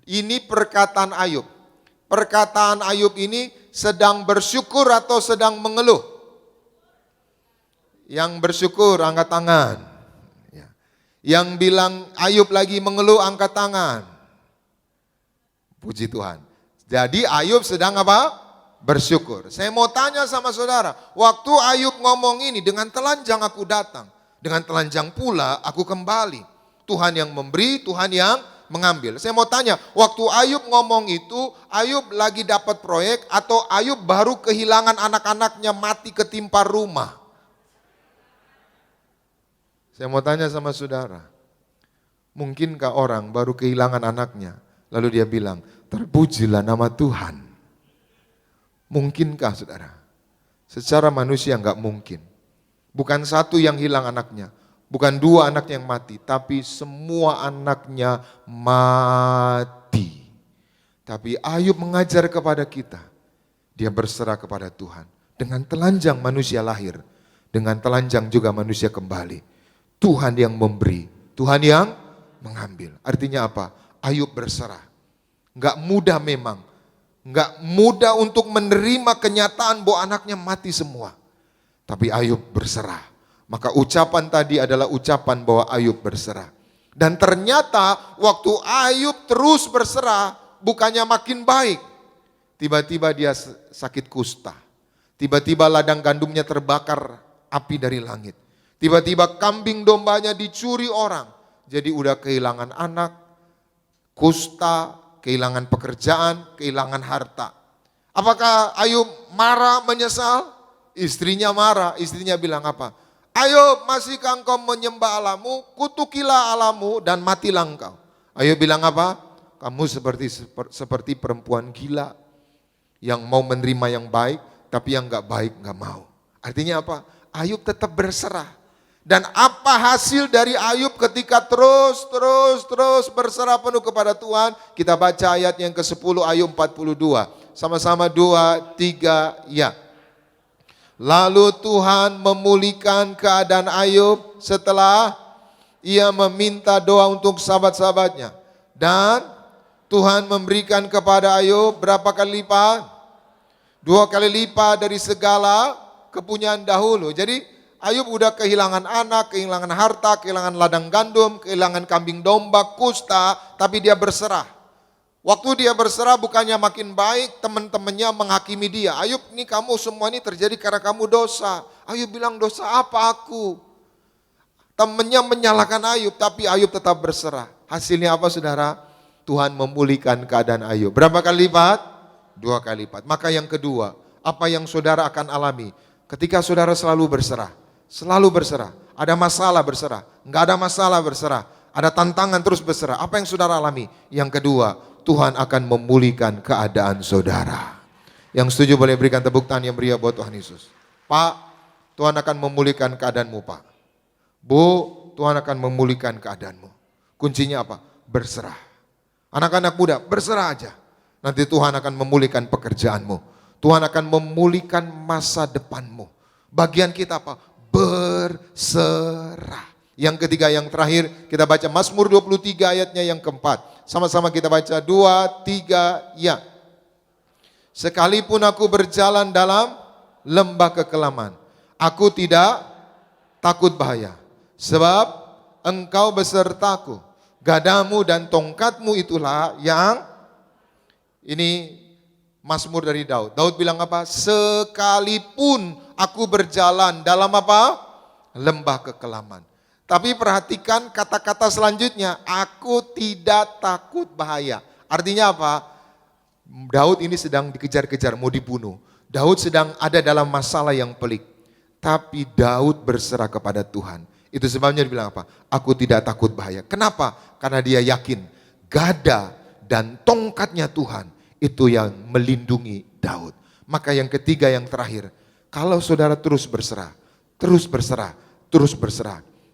Speaker 6: Ini perkataan Ayub. Perkataan Ayub ini sedang bersyukur atau sedang mengeluh? Yang bersyukur angkat tangan. Yang bilang Ayub lagi mengeluh angkat tangan. Puji Tuhan. Jadi Ayub sedang apa? Bersyukur. Saya mau tanya sama saudara. Waktu Ayub ngomong ini, dengan telanjang aku datang. Dengan telanjang pula aku kembali. Tuhan yang memberi, Tuhan yang mengambil. Saya mau tanya, waktu Ayub ngomong itu, Ayub lagi dapat proyek atau Ayub baru kehilangan anak-anaknya mati ketimpa rumah? Saya mau tanya sama saudara, mungkinkah orang baru kehilangan anaknya, lalu dia bilang, terpujilah nama Tuhan. Mungkinkah saudara? Secara manusia enggak mungkin. Bukan satu yang hilang anaknya, bukan dua anak yang mati, tapi semua anaknya mati. Tapi Ayub mengajar kepada kita, dia berserah kepada Tuhan. Dengan telanjang manusia lahir, dengan telanjang juga manusia kembali. Tuhan yang memberi, Tuhan yang mengambil. Artinya apa? Ayub berserah. Enggak mudah memang. Enggak mudah untuk menerima kenyataan bahwa anaknya mati semua. Tapi Ayub berserah. Maka ucapan tadi adalah ucapan bahwa Ayub berserah. Dan ternyata waktu Ayub terus berserah, bukannya makin baik. Tiba-tiba dia sakit kusta. Tiba-tiba ladang gandumnya terbakar api dari langit. Tiba-tiba kambing dombanya dicuri orang. Jadi udah kehilangan anak, kusta, kehilangan pekerjaan, kehilangan harta. Apakah Ayub marah, menyesal? Istrinya marah, istrinya bilang apa? Ayub, masihkah engkau menyembah Allahmu? Kutukilah Allahmu dan matilah engkau. Ayub bilang apa? Kamu seperti perempuan gila yang mau menerima yang baik, tapi yang gak baik gak mau. Artinya apa? Ayub tetap berserah. Dan apa hasil dari Ayub ketika terus berserah penuh kepada Tuhan? Kita baca ayat yang ke-10 Ayub 42. Sama-sama 2, 3, ya. Lalu Tuhan memulihkan keadaan Ayub setelah ia meminta doa untuk sahabat-sahabatnya. Dan Tuhan memberikan kepada Ayub berapa kali lipat? 2 kali lipat dari segala kepunyaan dahulu. Jadi Ayub udah kehilangan anak, kehilangan harta, kehilangan ladang gandum, kehilangan kambing domba, kusta, tapi dia berserah. Waktu dia berserah bukannya makin baik, teman-temannya menghakimi dia. Ayub, ini kamu semua ini terjadi karena kamu dosa. Ayub bilang, dosa apa aku? Temannya menyalahkan Ayub, tapi Ayub tetap berserah. Hasilnya apa saudara? Tuhan memulihkan keadaan Ayub. Berapa kali lipat? 2 kali lipat. Maka yang kedua, apa yang saudara akan alami? Ketika saudara selalu berserah. Selalu berserah. Ada masalah berserah. Enggak ada masalah berserah. Ada tantangan terus berserah. Apa yang saudara alami? Yang kedua, Tuhan akan memulihkan keadaan saudara. Yang setuju boleh berikan tepuk tangan yang meriah buat Tuhan Yesus. Pak, Tuhan akan memulihkan keadaanmu Pak. Bu, Tuhan akan memulihkan keadaanmu. Kuncinya apa? Berserah. Anak-anak muda, berserah aja. Nanti Tuhan akan memulihkan pekerjaanmu. Tuhan akan memulihkan masa depanmu. Bagian kita apa? Berserah. Yang ketiga, yang terakhir, kita baca Mazmur 23 ayatnya yang keempat. Sama-sama kita baca 2, 3, ya. Sekalipun aku berjalan dalam lembah kekelaman, aku tidak takut bahaya. Sebab engkau besertaku, gadamu dan tongkatmu itulah yang, ini Mazmur dari Daud. Daud bilang apa? Sekalipun aku berjalan dalam apa? Lembah kekelaman. Tapi perhatikan kata-kata selanjutnya, aku tidak takut bahaya. Artinya apa? Daud ini sedang dikejar-kejar, mau dibunuh. Daud sedang ada dalam masalah yang pelik. Tapi Daud berserah kepada Tuhan. Itu sebabnya dia bilang apa? Aku tidak takut bahaya. Kenapa? Karena dia yakin gada dan tongkatnya Tuhan itu yang melindungi Daud. Maka yang ketiga, yang terakhir, kalau saudara terus berserah,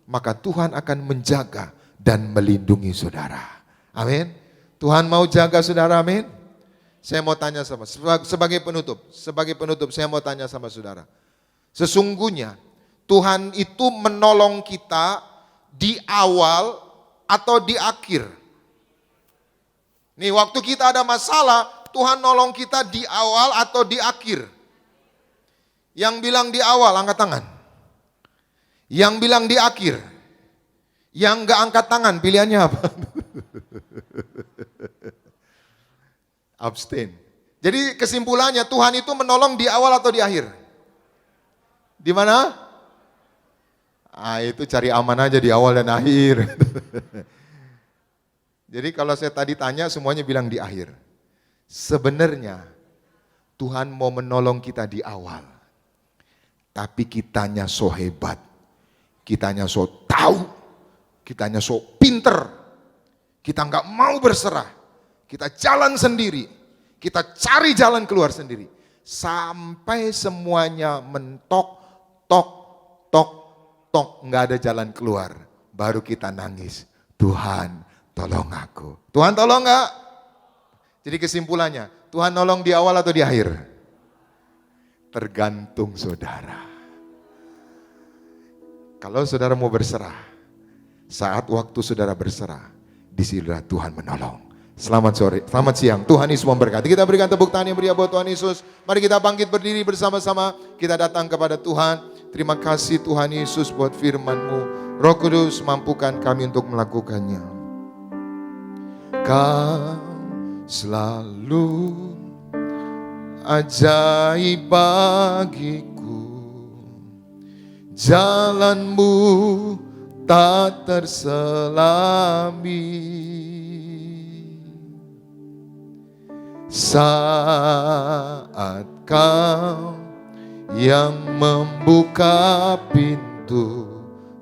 Speaker 6: maka Tuhan akan menjaga dan melindungi saudara. Amin. Tuhan mau jaga saudara, amin. Saya mau tanya sebagai penutup saya mau tanya sama saudara. Sesungguhnya Tuhan itu menolong kita di awal atau di akhir? Nih, waktu kita ada masalah, Tuhan nolong kita di awal atau di akhir? Yang bilang di awal, angkat tangan. Yang bilang di akhir. Yang enggak angkat tangan, pilihannya apa? Abstain. Jadi kesimpulannya, Tuhan itu menolong di awal atau di akhir? Di mana? Itu cari aman aja di awal dan akhir. Jadi kalau saya tadi tanya, semuanya bilang di akhir. Sebenarnya Tuhan mau menolong kita di awal. Tapi kitanya so hebat. Kitanya so tahu. Kitanya so pinter. Kita nggak mau berserah. Kita jalan sendiri. Kita cari jalan keluar sendiri. Sampai semuanya mentok, tok, tok, tok. Nggak ada jalan keluar. Baru kita nangis. Tuhan, tolong aku. Tuhan tolong nggak? Jadi kesimpulannya, Tuhan nolong di awal atau di akhir? Tergantung saudara. Kalau saudara mau berserah, saat waktu saudara berserah, disinilah Tuhan menolong. Selamat sore, selamat siang. Tuhan Yesus memberkati. Kita berikan tepuk tangan yang meriah buat Tuhan Yesus. Mari kita bangkit berdiri bersama-sama. Kita datang kepada Tuhan. Terima kasih Tuhan Yesus buat firman-Mu. Roh Kudus, mampukan kami untuk melakukannya. Kau selalu ajaib bagiku, jalan-Mu tak terselami. Saat Kau yang membuka pintu,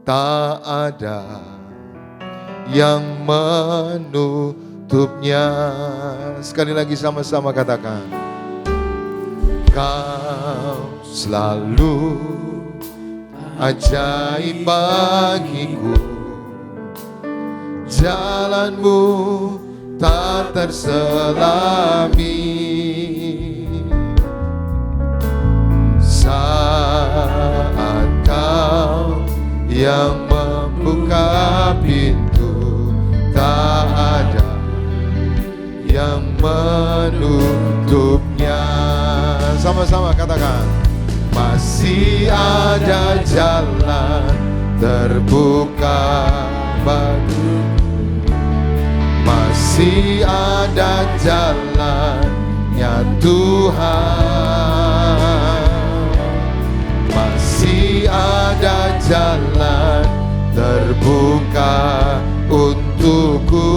Speaker 6: tak ada yang menutupnya. Sekali lagi sama-sama katakan. Kau selalu ajaib bagiku. Jalanmu tak terselami. Saat Kau yang membuka pintu, tak ada yang menutupnya. Sama-sama katakan, masih ada jalan terbuka bagiku. Masih ada jalannya Tuhan. Masih ada jalan terbuka untukku.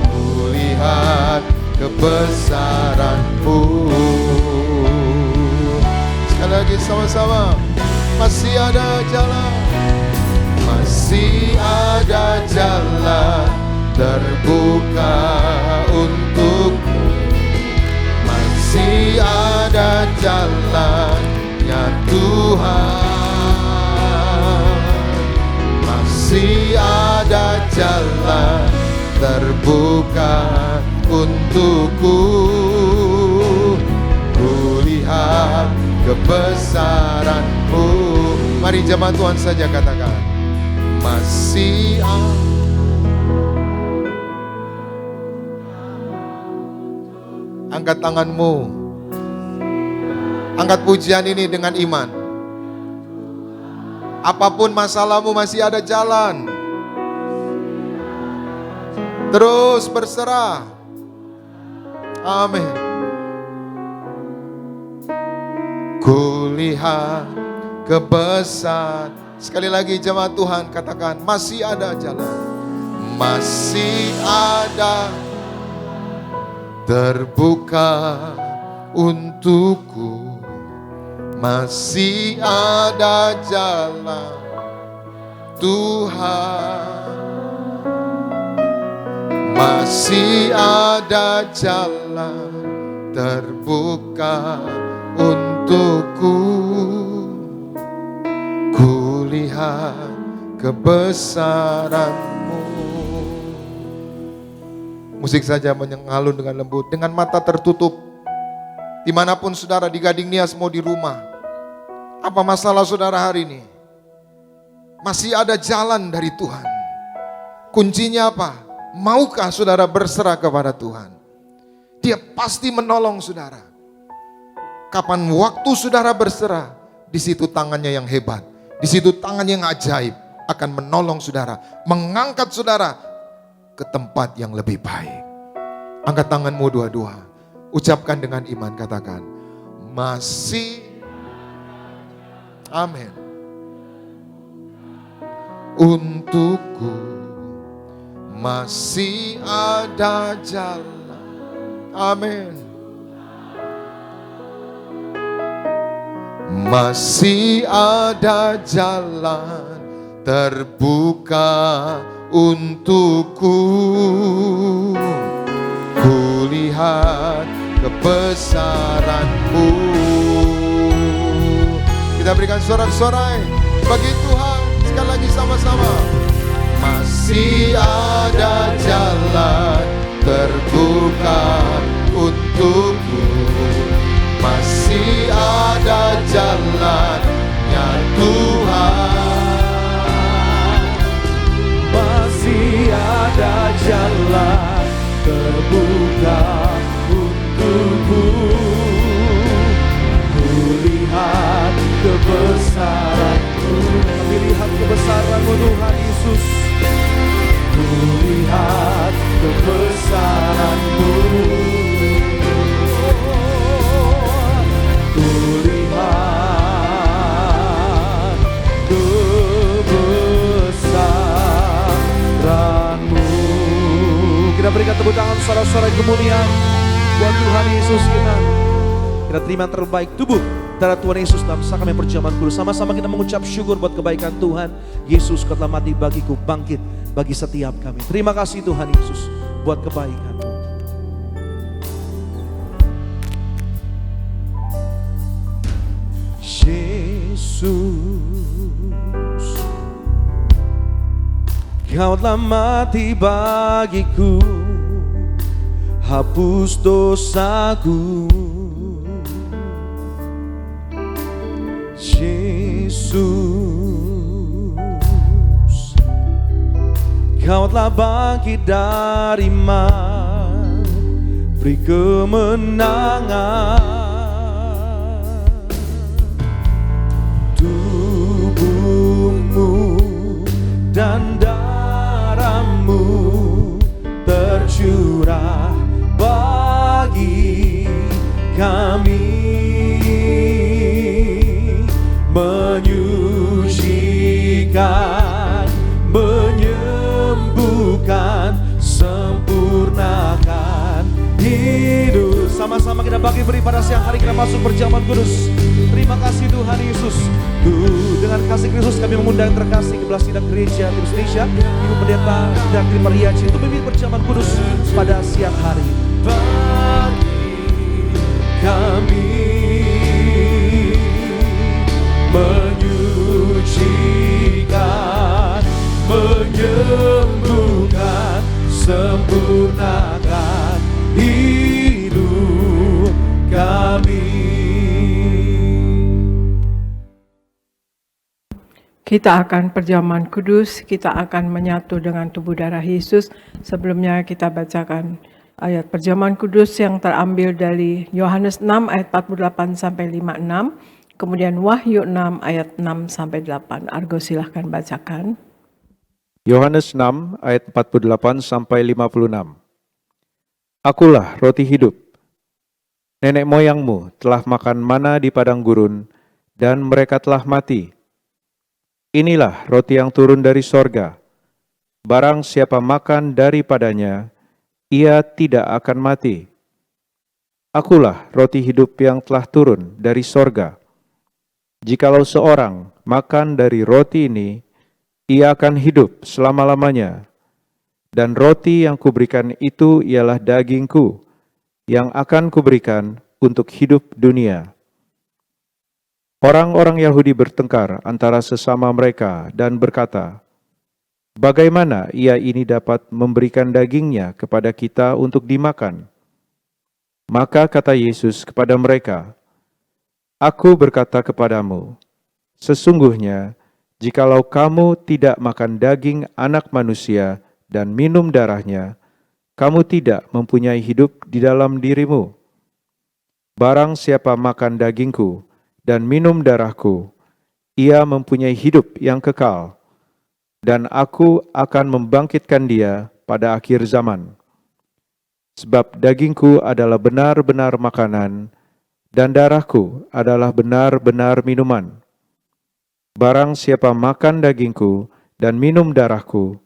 Speaker 6: Kulihat kebesaran-Mu. Sekali lagi sama-sama, masih ada jalan. Masih ada jalan terbuka untukmu. Masih ada jalannya Tuhan. Masih ada jalan terbuka untukku. Kulihat kebesaran-Mu. Mari jemaat Tuhan saja katakan, masih ada. Angkat tanganmu, angkat pujian ini dengan iman. Apapun masalahmu, masih ada jalan. Terus berserah. Amin. Kulihat kebesaran. Sekali lagi jemaat Tuhan katakan, masih ada jalan. Masih ada terbuka untukku. Masih ada jalan Tuhan. Masih ada jalan terbuka untukku. Kulihat kebesaran-Mu. Musik saja mengalun dengan lembut, dengan mata tertutup. Dimanapun saudara, di Gading Nias mau di rumah. Apa masalah saudara hari ini? Masih ada jalan dari Tuhan. Kuncinya apa? Maukah saudara berserah kepada Tuhan? Dia pasti menolong saudara. Kapan waktu saudara berserah, di situ tangannya yang hebat, di situ tangannya yang ajaib akan menolong saudara, mengangkat saudara ke tempat yang lebih baik. Angkat tanganmu dua-dua, ucapkan dengan iman, katakan, masih, amin, untukku masih ada jalan, amin. Masih ada jalan terbuka untukku. Kulihat kebesaran-Mu. Kita berikan sorak-sorai bagi Tuhan sekali lagi sama-sama. Masih ada jalan terbuka untukku. Masih ada jalannya Tuhan.
Speaker 4: Masih ada jalan terbuka untukku. Kulihat kebesaran-Mu. Kami lihat kebesaran-Mu Tuhan Yesus. Kulihat kebesaran-Mu. Kulihat kebesaran-Mu.
Speaker 1: Kita berikan tepuk tangan sorak-sorai kemuliaan buat Tuhan Yesus kita. Kita terima yang terbaik tubuh darah Tuhan Yesus dalam sakramen perjamuan kudus. Sama-sama kita mengucap syukur buat kebaikan Tuhan. Yesus Kau telah mati bagiku, bangkit bagi setiap kami. Terima kasih Tuhan Yesus buat kebaikan-Mu. Yesus, Kau telah mati bagiku, hapus dosaku. Yesus, Kau telah bangkit dari mat, beri kemenangan. Tubuhmu dan darahmu tercurah bagi kami, menyucikan, menyembuhkan, sempurnakan hidup. Sama-sama kita beri pada siang hari, kita masuk perjamuan kudus. Terima kasih Tuhan Yesus. Dengan kasih Kristus kami mengundang yang terkasih ke belah sidang gereja Indonesia, Ibu Pendeta dan Tri Pariaci untuk memimpin perjamuan kudus pada siang hari. Bagi kami menyucikan, menyembuhkan, sempurnakan hidup kami.
Speaker 3: Kita akan perjamuan kudus, kita akan menyatu dengan tubuh darah Yesus. Sebelumnya kita bacakan ayat perjamuan kudus yang terambil dari Yohanes 6 ayat 48 sampai 56, kemudian Wahyu 6 ayat 6 sampai 8. Argo silahkan bacakan.
Speaker 5: Yohanes 6 ayat 48 sampai 56. Akulah roti hidup. Nenek moyangmu telah makan mana di padang gurun, dan mereka telah mati. Inilah roti yang turun dari sorga. Barang siapa makan daripadanya, ia tidak akan mati. Akulah roti hidup yang telah turun dari sorga. Jikalau seorang makan dari roti ini, ia akan hidup selama-lamanya. Dan roti yang kuberikan itu ialah dagingku, yang akan kuberikan untuk hidup dunia. Orang-orang Yahudi bertengkar antara sesama mereka dan berkata, bagaimana ia ini dapat memberikan dagingnya kepada kita untuk dimakan? Maka kata Yesus kepada mereka, Aku berkata kepadamu, sesungguhnya jikalau kamu tidak makan daging anak manusia dan minum darahnya, kamu tidak mempunyai hidup di dalam dirimu. Barang siapa makan dagingku dan minum darahku, ia mempunyai hidup yang kekal, dan aku akan membangkitkan dia pada akhir zaman. Sebab dagingku adalah benar-benar makanan, dan darahku adalah benar-benar minuman. Barang siapa makan dagingku dan minum darahku,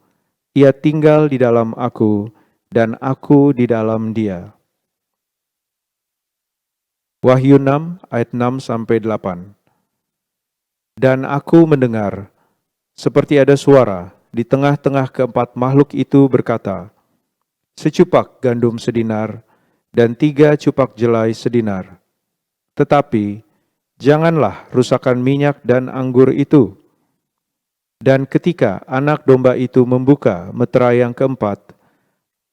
Speaker 5: ia tinggal di dalam aku, dan aku di dalam dia. Wahyu 6 ayat 6 sampai 8. Dan aku mendengar seperti ada suara di tengah-tengah keempat makhluk itu berkata, secupak gandum sedinar dan 3 cupak jelai sedinar. Tetapi janganlah rusakkan minyak dan anggur itu. Dan ketika anak domba itu membuka meterai yang keempat,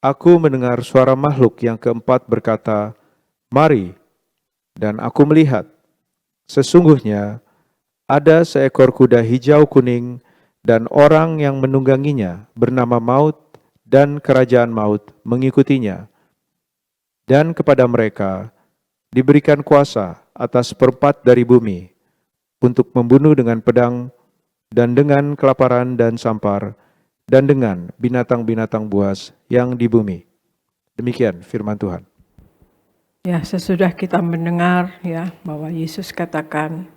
Speaker 5: aku mendengar suara makhluk yang keempat berkata, mari. Dan aku melihat, sesungguhnya ada seekor kuda hijau kuning dan orang yang menungganginya bernama Maut, dan kerajaan maut mengikutinya. Dan kepada mereka diberikan kuasa atas seperempat dari bumi untuk membunuh dengan pedang dan dengan kelaparan dan sampar dan dengan binatang-binatang buas yang di bumi. Demikian firman Tuhan.
Speaker 3: Ya, sesudah kita mendengar ya bahwa Yesus katakan,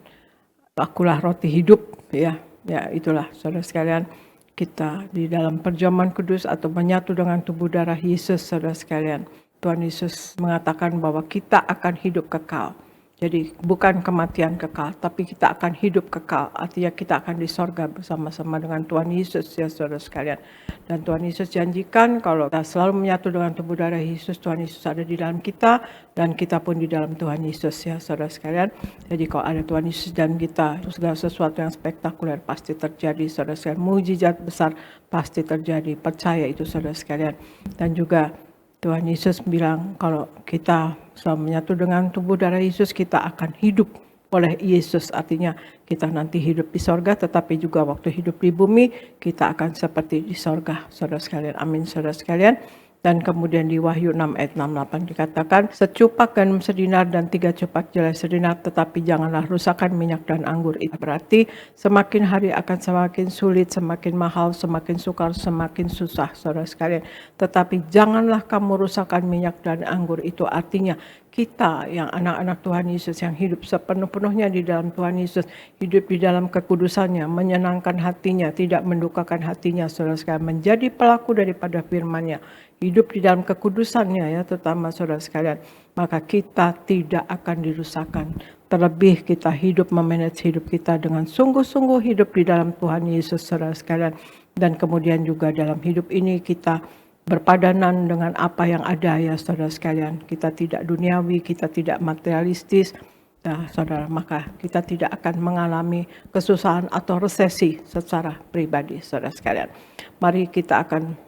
Speaker 3: akulah roti hidup, ya itulah saudara sekalian, kita di dalam perjamuan kudus atau menyatu dengan tubuh darah Yesus, saudara sekalian. Tuhan Yesus mengatakan bahwa kita akan hidup kekal. Jadi bukan kematian kekal, tapi kita akan hidup kekal. Artinya kita akan di sorga bersama-sama dengan Tuhan Yesus ya saudara sekalian. Dan Tuhan Yesus janjikan kalau kita selalu menyatu dengan tubuh darah Yesus, Tuhan Yesus ada di dalam kita dan kita pun di dalam Tuhan Yesus ya saudara sekalian. Jadi kalau ada Tuhan Yesus dan kita, segala sesuatu yang spektakuler pasti terjadi saudara sekalian. Mujizat besar pasti terjadi, percaya itu saudara sekalian. Dan juga Tuhan Yesus bilang kalau kita selalu menyatu dengan tubuh darah Yesus, kita akan hidup oleh Yesus. Artinya kita nanti hidup di sorga, tetapi juga waktu hidup di bumi, kita akan seperti di sorga. Saudara sekalian, amin saudara sekalian. Dan kemudian di Wahyu 6 ayat 68 dikatakan, secupak garam sedinar dan 3 cupak jelai sedinar, tetapi janganlah rusakkan minyak dan anggur. Itu berarti semakin hari akan semakin sulit, semakin mahal, semakin sukar, semakin susah saudara sekalian. Tetapi janganlah kamu rusakkan minyak dan anggur. Itu artinya kita yang anak-anak Tuhan Yesus yang hidup sepenuh-penuhnya di dalam Tuhan Yesus, hidup di dalam kekudusannya, menyenangkan hatinya, tidak mendukakan hatinya saudara sekalian, menjadi pelaku daripada firman-Nya, hidup di dalam kekudusannya ya terutama saudara sekalian, maka kita tidak akan dirusakkan. Terlebih kita hidup memanage hidup kita dengan sungguh-sungguh hidup di dalam Tuhan Yesus saudara sekalian. Dan kemudian juga dalam hidup ini kita berpadanan dengan apa yang ada ya saudara sekalian. Kita tidak duniawi, kita tidak materialistis. Nah, saudara, maka kita tidak akan mengalami kesusahan atau resesi secara pribadi saudara sekalian. Mari kita akan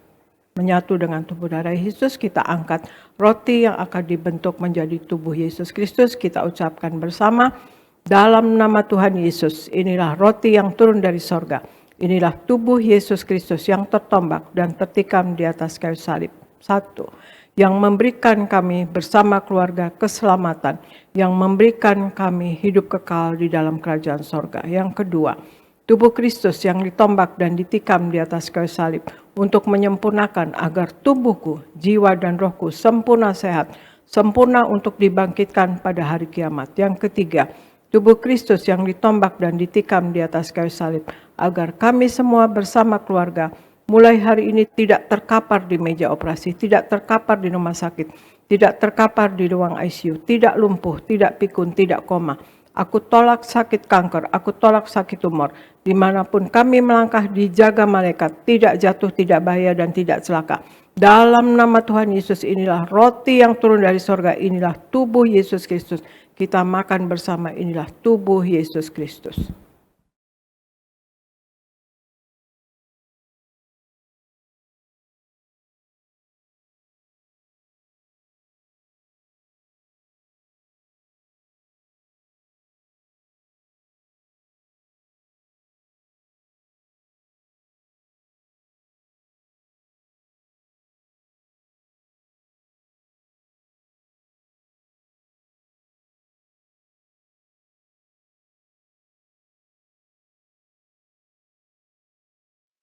Speaker 3: menyatu dengan tubuh darah Yesus, kita angkat roti yang akan dibentuk menjadi tubuh Yesus Kristus, kita ucapkan bersama, dalam nama Tuhan Yesus, inilah roti yang turun dari sorga, inilah tubuh Yesus Kristus yang tertombak dan tertikam di atas kayu salib. 1. Yang memberikan kami bersama keluarga keselamatan, yang memberikan kami hidup kekal di dalam kerajaan sorga. Yang kedua, tubuh Kristus yang ditombak dan ditikam di atas kayu salib untuk menyempurnakan agar tubuhku, jiwa dan rohku sempurna sehat, sempurna untuk dibangkitkan pada hari kiamat. Yang ketiga, tubuh Kristus yang ditombak dan ditikam di atas kayu salib agar kami semua bersama keluarga mulai hari ini tidak terkapar di meja operasi, tidak terkapar di rumah sakit, tidak terkapar di ruang ICU, tidak lumpuh, tidak pikun, tidak koma. Aku tolak sakit kanker, aku tolak sakit tumor. Dimanapun kami melangkah dijaga malaikat, tidak jatuh, tidak bahaya, dan tidak celaka. Dalam nama Tuhan Yesus, inilah roti yang turun dari sorga, inilah tubuh Yesus Kristus. Kita makan bersama, inilah tubuh Yesus Kristus.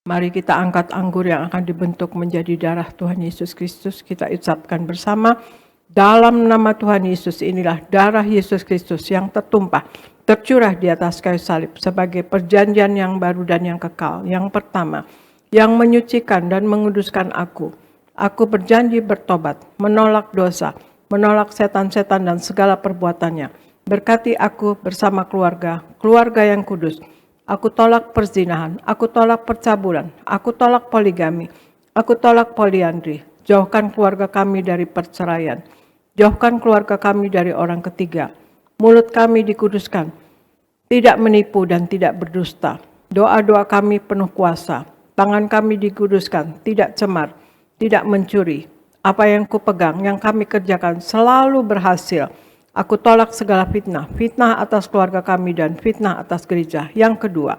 Speaker 3: Mari kita angkat anggur yang akan dibentuk menjadi darah Tuhan Yesus Kristus. Kita ucapkan bersama, dalam nama Tuhan Yesus, inilah darah Yesus Kristus yang tertumpah, tercurah di atas kayu salib sebagai perjanjian yang baru dan yang kekal. Yang pertama, yang menyucikan dan menguduskan aku. Aku berjanji bertobat, menolak dosa, menolak setan-setan dan segala perbuatannya. Berkati aku bersama keluarga, keluarga yang kudus. Aku tolak perzinahan, aku tolak percabulan, aku tolak poligami, aku tolak poliandri. Jauhkan keluarga kami dari perceraian, jauhkan keluarga kami dari orang ketiga. Mulut kami dikuduskan, tidak menipu dan tidak berdusta. Doa-doa kami penuh kuasa, tangan kami dikuduskan, tidak cemar, tidak mencuri. Apa yang kupegang, yang kami kerjakan selalu berhasil. Aku tolak segala fitnah, fitnah atas keluarga kami dan fitnah atas gereja. Yang kedua,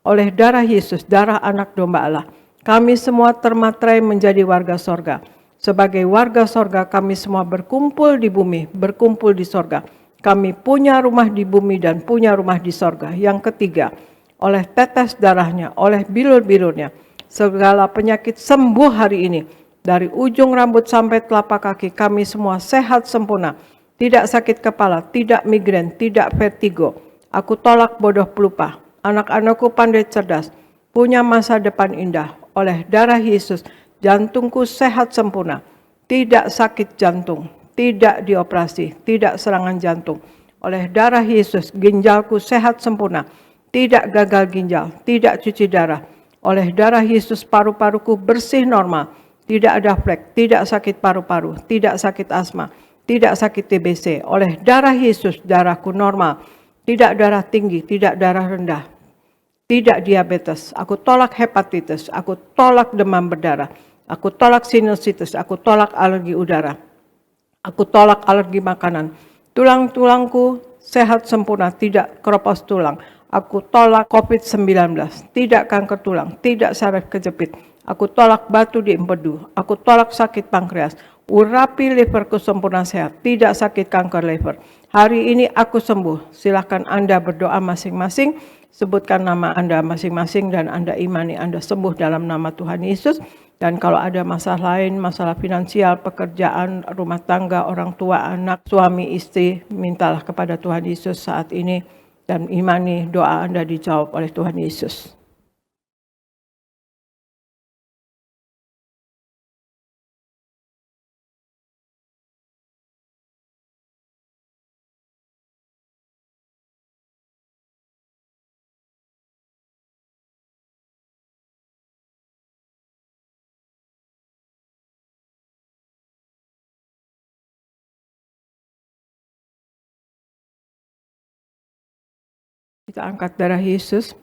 Speaker 3: oleh darah Yesus, darah anak domba Allah, kami semua termaterai menjadi warga sorga. Sebagai warga sorga, kami semua berkumpul di bumi, berkumpul di sorga. Kami punya rumah di bumi dan punya rumah di sorga. Yang ketiga, oleh tetes darahnya, oleh bilur-bilurnya, segala penyakit sembuh hari ini. Dari ujung rambut sampai telapak kaki, kami semua sehat sempurna. Tidak sakit kepala, tidak migrain, tidak vertigo. Aku tolak bodoh pelupa. Anak-anakku pandai cerdas, punya masa depan indah. Oleh darah Yesus, jantungku sehat sempurna. Tidak sakit jantung, tidak dioperasi, tidak serangan jantung. Oleh darah Yesus, ginjalku sehat sempurna, tidak gagal ginjal, tidak cuci darah. Oleh darah Yesus, paru-paruku bersih normal, tidak ada flek, tidak sakit paru-paru, tidak sakit asma, tidak sakit TBC. Oleh darah Yesus, darahku normal, tidak darah tinggi, tidak darah rendah, tidak diabetes. Aku tolak hepatitis, aku tolak demam berdarah, aku tolak sinusitis, aku tolak alergi udara, aku tolak alergi makanan. Tulang-tulangku sehat sempurna, tidak keropos tulang. Aku tolak COVID-19, tidak kanker tulang, tidak saraf kejepit. Aku tolak batu di empedu, aku tolak sakit pankreas. Urapi liverku sempurna sehat, tidak sakit kanker liver. Hari ini aku sembuh. Silakan Anda berdoa masing-masing, sebutkan nama Anda masing-masing dan Anda imani Anda sembuh dalam nama Tuhan Yesus. Dan kalau ada masalah lain, masalah finansial, pekerjaan, rumah tangga, orang tua, anak, suami, istri, mintalah kepada Tuhan Yesus saat ini dan imani doa Anda dijawab oleh Tuhan Yesus. Kita angkat darah Yesus.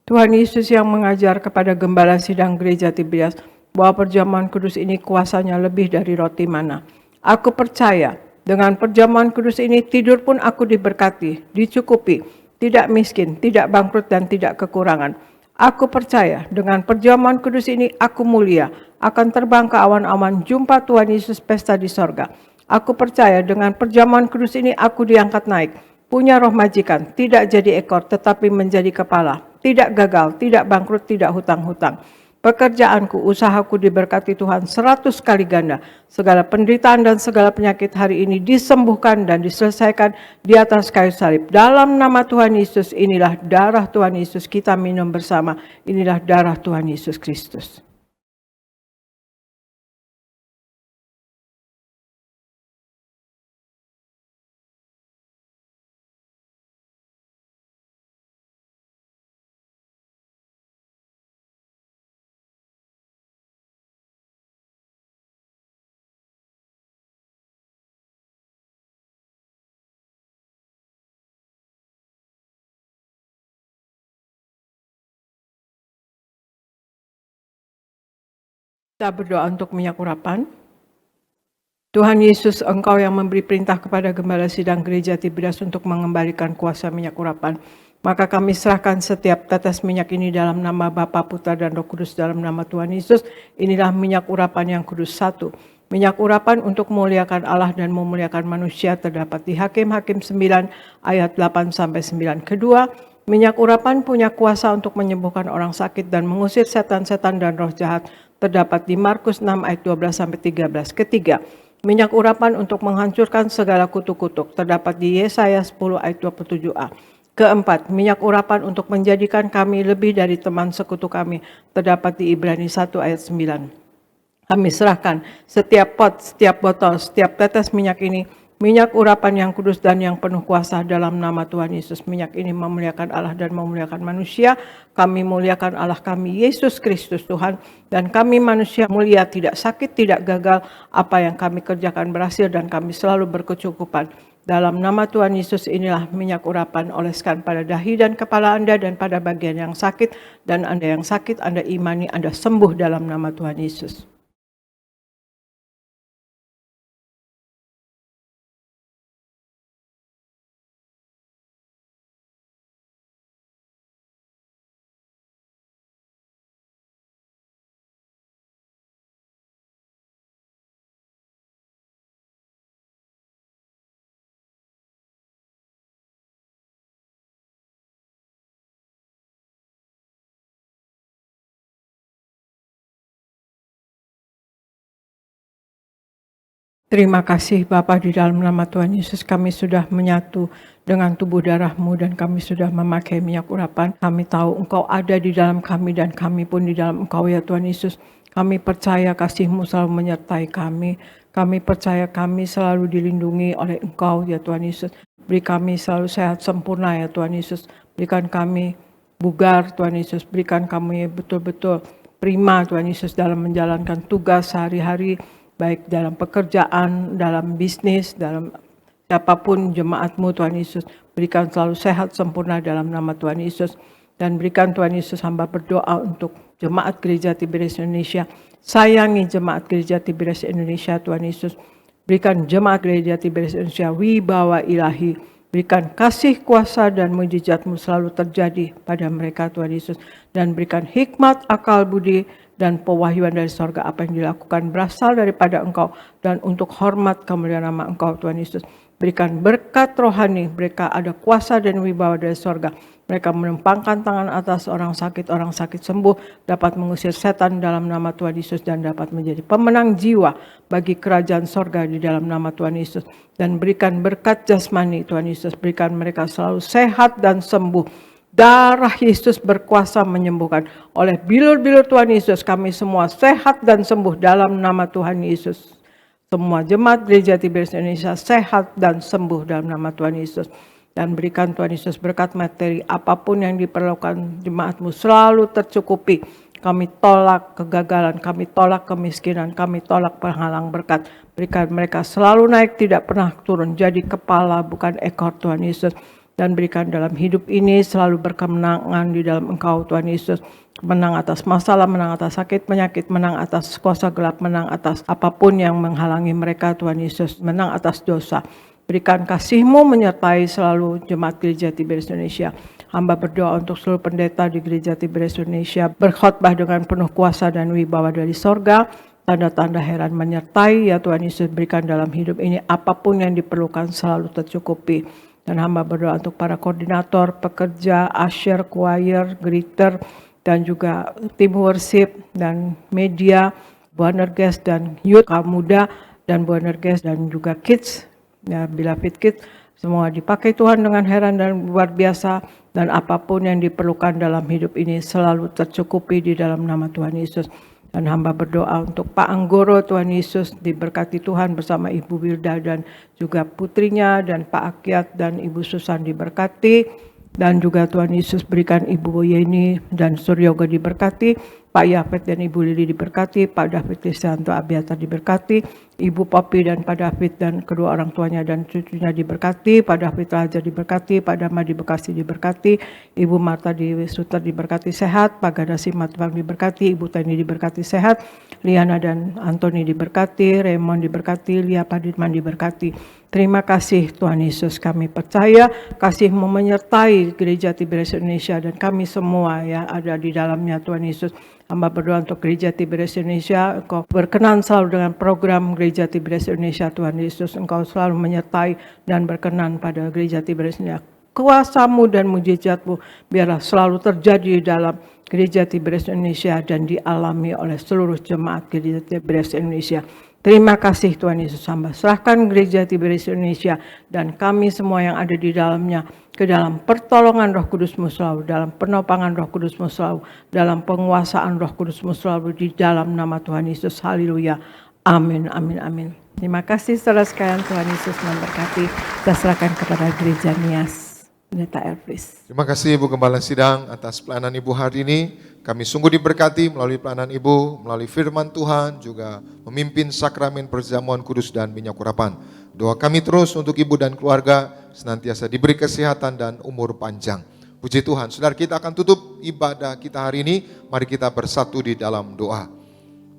Speaker 3: Tuhan Yesus yang mengajar kepada gembala sidang gereja Tiberias bahwa perjamuan kudus ini kuasanya lebih dari roti mana. Aku percaya dengan perjamuan kudus ini tidur pun aku diberkati, dicukupi, tidak miskin, tidak bangkrut dan tidak kekurangan. Aku percaya dengan perjamuan kudus ini aku mulia, akan terbang ke awan-awan jumpa Tuhan Yesus pesta di sorga. Aku percaya dengan perjamuan kudus ini aku diangkat naik. Punya roh majikan, tidak jadi ekor tetapi menjadi kepala, tidak gagal, tidak bangkrut, tidak hutang-hutang. Pekerjaanku, usahaku diberkati Tuhan 100 kali ganda. Segala penderitaan dan segala penyakit hari ini disembuhkan dan diselesaikan di atas kayu salib. Dalam nama Tuhan Yesus, inilah darah Tuhan Yesus, kita minum bersama. Inilah darah Tuhan Yesus Kristus. Kita berdoa untuk minyak urapan. Tuhan Yesus, Engkau yang memberi perintah kepada gembala sidang gereja Tiberias untuk mengembalikan kuasa minyak urapan. Maka kami serahkan setiap tetes minyak ini dalam nama Bapa, Putra, dan Roh Kudus dalam nama Tuhan Yesus. Inilah minyak urapan yang kudus. 1. Minyak urapan untuk memuliakan Allah dan memuliakan manusia terdapat di Hakim-Hakim 9 ayat 8-9. Kedua, minyak urapan punya kuasa untuk menyembuhkan orang sakit dan mengusir setan-setan dan roh jahat terdapat di Markus 6 ayat 12-13. Ketiga, minyak urapan untuk menghancurkan segala kutuk-kutuk terdapat di Yesaya 10 ayat 27a. Keempat, minyak urapan untuk menjadikan kami lebih dari teman sekutu kami terdapat di Ibrani 1 ayat 9. Kami serahkan setiap pot, setiap botol, setiap tetes minyak ini, minyak urapan yang kudus dan yang penuh kuasa dalam nama Tuhan Yesus. Minyak ini memuliakan Allah dan memuliakan manusia. Kami muliakan Allah kami, Yesus Kristus Tuhan. Dan kami manusia mulia, tidak sakit, tidak gagal. Apa yang kami kerjakan berhasil dan kami selalu berkecukupan. Dalam nama Tuhan Yesus inilah minyak urapan, oleskan pada dahi dan kepala Anda dan pada bagian yang sakit. Dan Anda yang sakit, Anda imani, Anda sembuh dalam nama Tuhan Yesus. Terima kasih Bapa, di dalam nama Tuhan Yesus kami sudah menyatu dengan tubuh darah-Mu dan kami sudah memakai minyak urapan. Kami tahu Engkau ada di dalam kami dan kami pun di dalam Engkau ya Tuhan Yesus. Kami percaya kasih-Mu selalu menyertai kami. Kami percaya kami selalu dilindungi oleh Engkau ya Tuhan Yesus. Beri kami selalu sehat sempurna ya Tuhan Yesus. Berikan kami bugar Tuhan Yesus. Berikan kami betul-betul prima Tuhan Yesus dalam menjalankan tugas sehari-hari. Baik dalam pekerjaan, dalam bisnis, dalam siapapun jemaat-Mu Tuhan Yesus. Berikan selalu sehat sempurna dalam nama Tuhan Yesus. Dan berikan Tuhan Yesus, hamba berdoa untuk jemaat gereja Tiberias Indonesia. Sayangi jemaat gereja Tiberias Indonesia Tuhan Yesus. Berikan jemaat gereja Tiberias Indonesia wibawa ilahi. Berikan kasih, kuasa, dan mujizat-Mu selalu terjadi pada mereka Tuhan Yesus. Dan berikan hikmat, akal, budi, dan pewahyuan dari sorga. Apa yang dilakukan berasal daripada Engkau. Dan untuk hormat kemuliaan nama Engkau Tuhan Yesus. Berikan berkat rohani. Mereka ada kuasa dan wibawa dari sorga. Mereka menempangkan tangan atas orang sakit sembuh, dapat mengusir setan dalam nama Tuhan Yesus dan dapat menjadi pemenang jiwa bagi kerajaan sorga di dalam nama Tuhan Yesus. Dan berikan berkat jasmani Tuhan Yesus, berikan mereka selalu sehat dan sembuh. Darah Yesus berkuasa menyembuhkan. Oleh bilur-bilur Tuhan Yesus kami semua sehat dan sembuh dalam nama Tuhan Yesus. Semua jemaat gereja Tiberias Indonesia sehat dan sembuh dalam nama Tuhan Yesus. Dan berikan Tuhan Yesus berkat materi, apapun yang diperlukan jemaat-Mu selalu tercukupi. Kami tolak kegagalan, kami tolak kemiskinan, kami tolak penghalang berkat. Berikan mereka selalu naik, tidak pernah turun. Jadi kepala bukan ekor Tuhan Yesus. Dan berikan dalam hidup ini selalu berkemenangan di dalam Engkau Tuhan Yesus. Menang atas masalah, menang atas sakit, penyakit, menang atas kuasa gelap, menang atas apapun yang menghalangi mereka Tuhan Yesus. Menang atas dosa. Berikan kasih-Mu menyertai selalu jemaat gereja Tiberias Indonesia. Hamba berdoa untuk seluruh pendeta di gereja Tiberias Indonesia. Berkhotbah dengan penuh kuasa dan wibawa dari sorga. Tanda-tanda heran menyertai ya Tuhan Yesus. Berikan dalam hidup ini apapun yang diperlukan selalu tercukupi. Dan hamba berdoa untuk para koordinator, pekerja, usher, choir, greeter, dan juga tim worship dan media, Boanerges dan youth, kaum muda, dan Boanerges dan juga kids. Ya, bila fit kit semua dipakai Tuhan dengan heran dan luar biasa, dan apapun yang diperlukan dalam hidup ini selalu tercukupi di dalam nama Tuhan Yesus. Dan hamba berdoa untuk Pak Anggoro Tuhan Yesus, diberkati Tuhan bersama Ibu Wilda dan juga putrinya, dan Pak Akyat dan Ibu Susan diberkati, dan juga Tuhan Yesus berikan Ibu Yeni dan Suryoga diberkati, Pak Yafet dan Ibu Lili diberkati, Pak David Kristianto Abiatar diberkati, Ibu Popi dan Pak David dan kedua orang tuanya dan cucunya diberkati, Pak David Raja diberkati, Pak Dama di Bekasi diberkati, Ibu Marta di Suter diberkati sehat, Pak Gada Simatbang diberkati, Ibu Tani diberkati sehat, Liana dan Antoni diberkati, Raymond diberkati, Lia Padirman diberkati. Terima kasih Tuhan Yesus, kami percaya kasih-Mu menyertai gereja Tiberias Indonesia dan kami semua ya ada di dalamnya Tuhan Yesus. Hamba berdoa untuk gereja Tiberias Indonesia, Engkau berkenan selalu dengan program gereja Tiberias Indonesia Tuhan Yesus. Engkau selalu menyertai dan berkenan pada gereja Tiberias Indonesia. Kuasa-Mu dan mujizat-Mu biarlah selalu terjadi dalam gereja Tiberias Indonesia dan dialami oleh seluruh jemaat gereja Tiberias Indonesia. Terima kasih Tuhan Yesus, hamba serahkan gereja Tiberias Indonesia dan kami semua yang ada di dalamnya ke dalam pertolongan Roh Kudus-Mu selalu, dalam penopangan Roh Kudus-Mu selalu, dalam penguasaan Roh Kudus-Mu selalu di dalam nama Tuhan Yesus. Haleluya. Amin, amin, amin. Terima kasih saudara sekalian, Tuhan Yesus memberkati. Kita serahkan kepada gereja Nias. Pendeta Elvis.
Speaker 6: Terima kasih Ibu Gembala Sidang atas pelayanan Ibu hari ini. Kami sungguh diberkati melalui pelayanan Ibu, melalui firman Tuhan, juga memimpin sakramen perjamuan kudus dan minyak urapan. Doa kami terus untuk Ibu dan keluarga senantiasa diberi kesehatan dan umur panjang. Puji Tuhan, saudara, kita akan tutup ibadah kita hari ini. Mari kita bersatu di dalam doa.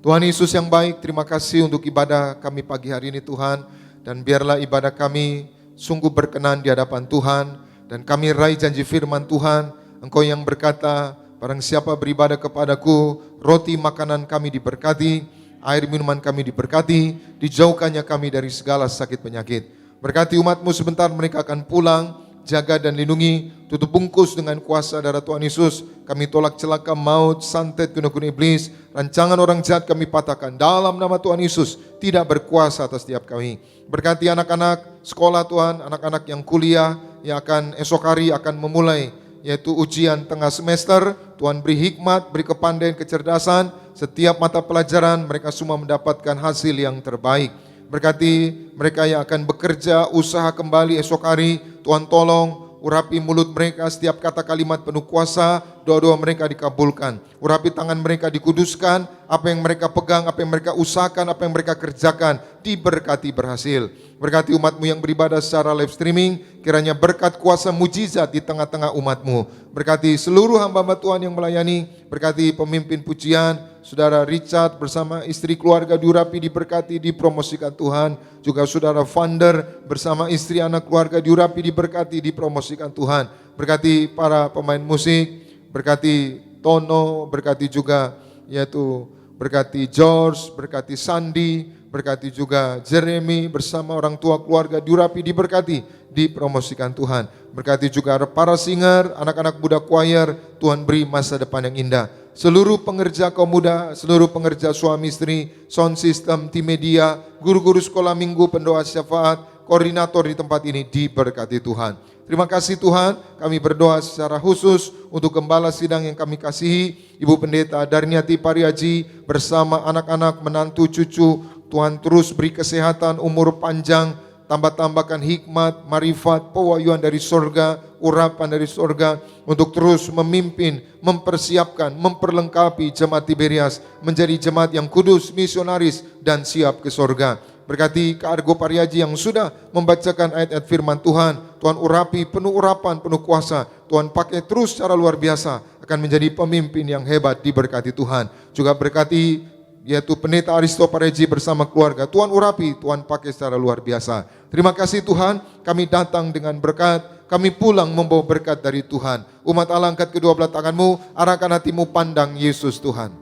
Speaker 6: Tuhan Yesus yang baik, terima kasih untuk ibadah kami pagi hari ini Tuhan. Dan biarlah ibadah kami sungguh berkenan di hadapan Tuhan. Dan kami raih janji firman Tuhan, Engkau yang berkata, barang siapa beribadah kepadaku, roti makanan kami diberkati, air minuman kami diberkati, dijauhkannya kami dari segala sakit penyakit. Berkati umat-Mu sebentar mereka akan pulang, jaga dan lindungi, tutup bungkus dengan kuasa darah Tuhan Yesus. Kami tolak celaka maut, santet, guna-guna iblis, rancangan orang jahat kami patahkan. Dalam nama Tuhan Yesus, tidak berkuasa atas setiap kami. Berkati anak-anak sekolah Tuhan, anak-anak yang kuliah, yang akan esok hari akan memulai, yaitu ujian tengah semester. Tuhan beri hikmat, beri kepandaian, kecerdasan. Setiap mata pelajaran mereka semua mendapatkan hasil yang terbaik. Berkati mereka yang akan bekerja, usaha kembali esok hari. Tuhan tolong urapi mulut mereka, setiap kata kalimat penuh kuasa, doa-doa mereka dikabulkan. Urapi tangan mereka dikuduskan, apa yang mereka pegang, apa yang mereka usahakan, apa yang mereka kerjakan, diberkati berhasil. Berkati umatmu yang beribadah secara live streaming, kiranya berkat kuasa mujizat di tengah-tengah umatmu. Berkati seluruh hamba-hamba Tuhan yang melayani, berkati pemimpin pujian, Saudara Richard bersama istri keluarga diurapi, diberkati, dipromosikan Tuhan. Juga Saudara Vander bersama istri anak keluarga diurapi, diberkati, dipromosikan Tuhan. Berkati para pemain musik, berkati Tono, berkati juga yaitu berkati George, berkati Sandi, berkati juga Jeremy bersama orang tua keluarga diurapi, diberkati, dipromosikan Tuhan. Berkati juga para singer, anak-anak muda choir, Tuhan beri masa depan yang indah. Seluruh pengerja kaum muda, seluruh pengerja suami istri, sound system, tim media, guru-guru sekolah minggu, pendoa syafaat, koordinator di tempat ini diberkati Tuhan. Terima kasih Tuhan, kami berdoa secara khusus untuk gembala sidang yang kami kasihi, Ibu Pendeta Darniati Pariaji bersama anak-anak, menantu, cucu. Tuhan terus beri kesehatan, umur panjang, tambah-tambahkan hikmat, marifat, pewahyuan dari sorga, urapan dari sorga, untuk terus memimpin, mempersiapkan, memperlengkapi jemaat Tiberias menjadi jemaat yang kudus, misionaris, dan siap ke sorga. Berkati Kak Argo Pariaji yang sudah membacakan ayat-ayat firman Tuhan. Tuhan urapi, penuh urapan, penuh kuasa. Tuhan pakai terus secara luar biasa, akan menjadi pemimpin yang hebat, diberkati Tuhan. Juga berkati yaitu Pendeta Aristo Pariaji bersama keluarga. Tuhan urapi, Tuhan pakai secara luar biasa. Terima kasih Tuhan, kami datang dengan berkat, kami pulang membawa berkat dari Tuhan. Umat Allah, angkat kedua belah tanganmu, arahkan hatimu pandang Yesus Tuhan.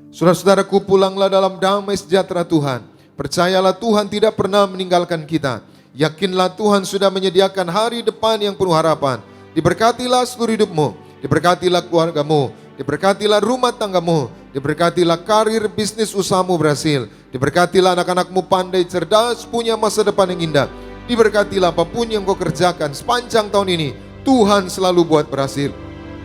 Speaker 6: Saudara-saudaraku, pulanglah dalam damai sejahtera Tuhan. Percayalah Tuhan tidak pernah meninggalkan kita. Yakinlah Tuhan sudah menyediakan hari depan yang penuh harapan. Diberkatilah seluruh hidupmu, diberkatilah keluargamu, diberkatilah rumah tanggamu, diberkatilah karir bisnis usahamu berhasil, diberkatilah anak-anakmu pandai cerdas, punya masa depan yang indah. Diberkatilah apapun yang kau kerjakan sepanjang tahun ini, Tuhan selalu buat berhasil.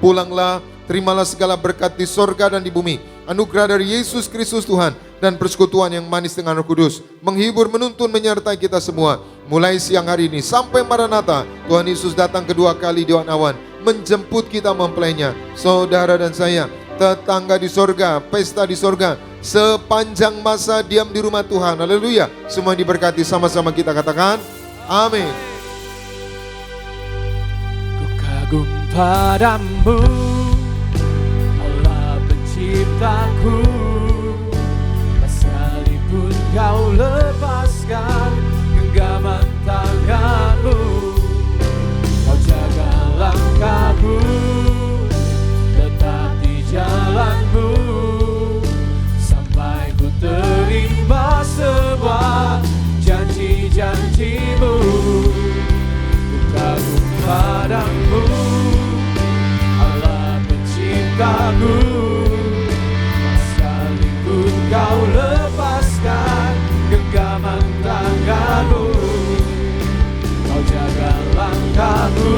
Speaker 6: Pulanglah, terimalah segala berkat di sorga dan di bumi. Anugerah dari Yesus Kristus Tuhan dan persekutuan yang manis dengan Roh Kudus menghibur, menuntun, menyertai kita semua mulai siang hari ini sampai Maranatha. Tuhan Yesus datang kedua kali di awan menjemput kita mempelainya. Saudara dan saya, tetangga di sorga, pesta di sorga, sepanjang masa diam di rumah Tuhan. Haleluya. Semua diberkati, sama-sama kita katakan amin.
Speaker 4: Ku kagum padamu, Allah penciptaku. Sekalipun kau lepaskan genggaman tanganmu, kau jaga langkahku, tetap di jalanmu, sampai ku terima semua janji-janjimu. Ku kagum padamu, Allah penciptaku. Sekalipun kau lepaskan genggaman tanganmu, kau jaga langkahmu,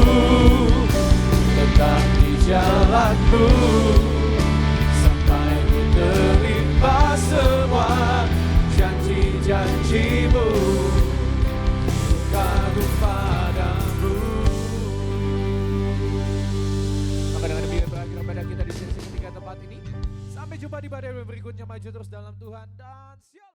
Speaker 4: tetap di jalanmu, sampai ku terima semua janji-janjimu. Ku kagum padamu.
Speaker 2: Maka dengan demikian berakhir pada kita di sesi ketiga tempat ini. Sampai jumpa di badai berikutnya, maju terus dalam Tuhan dan siap.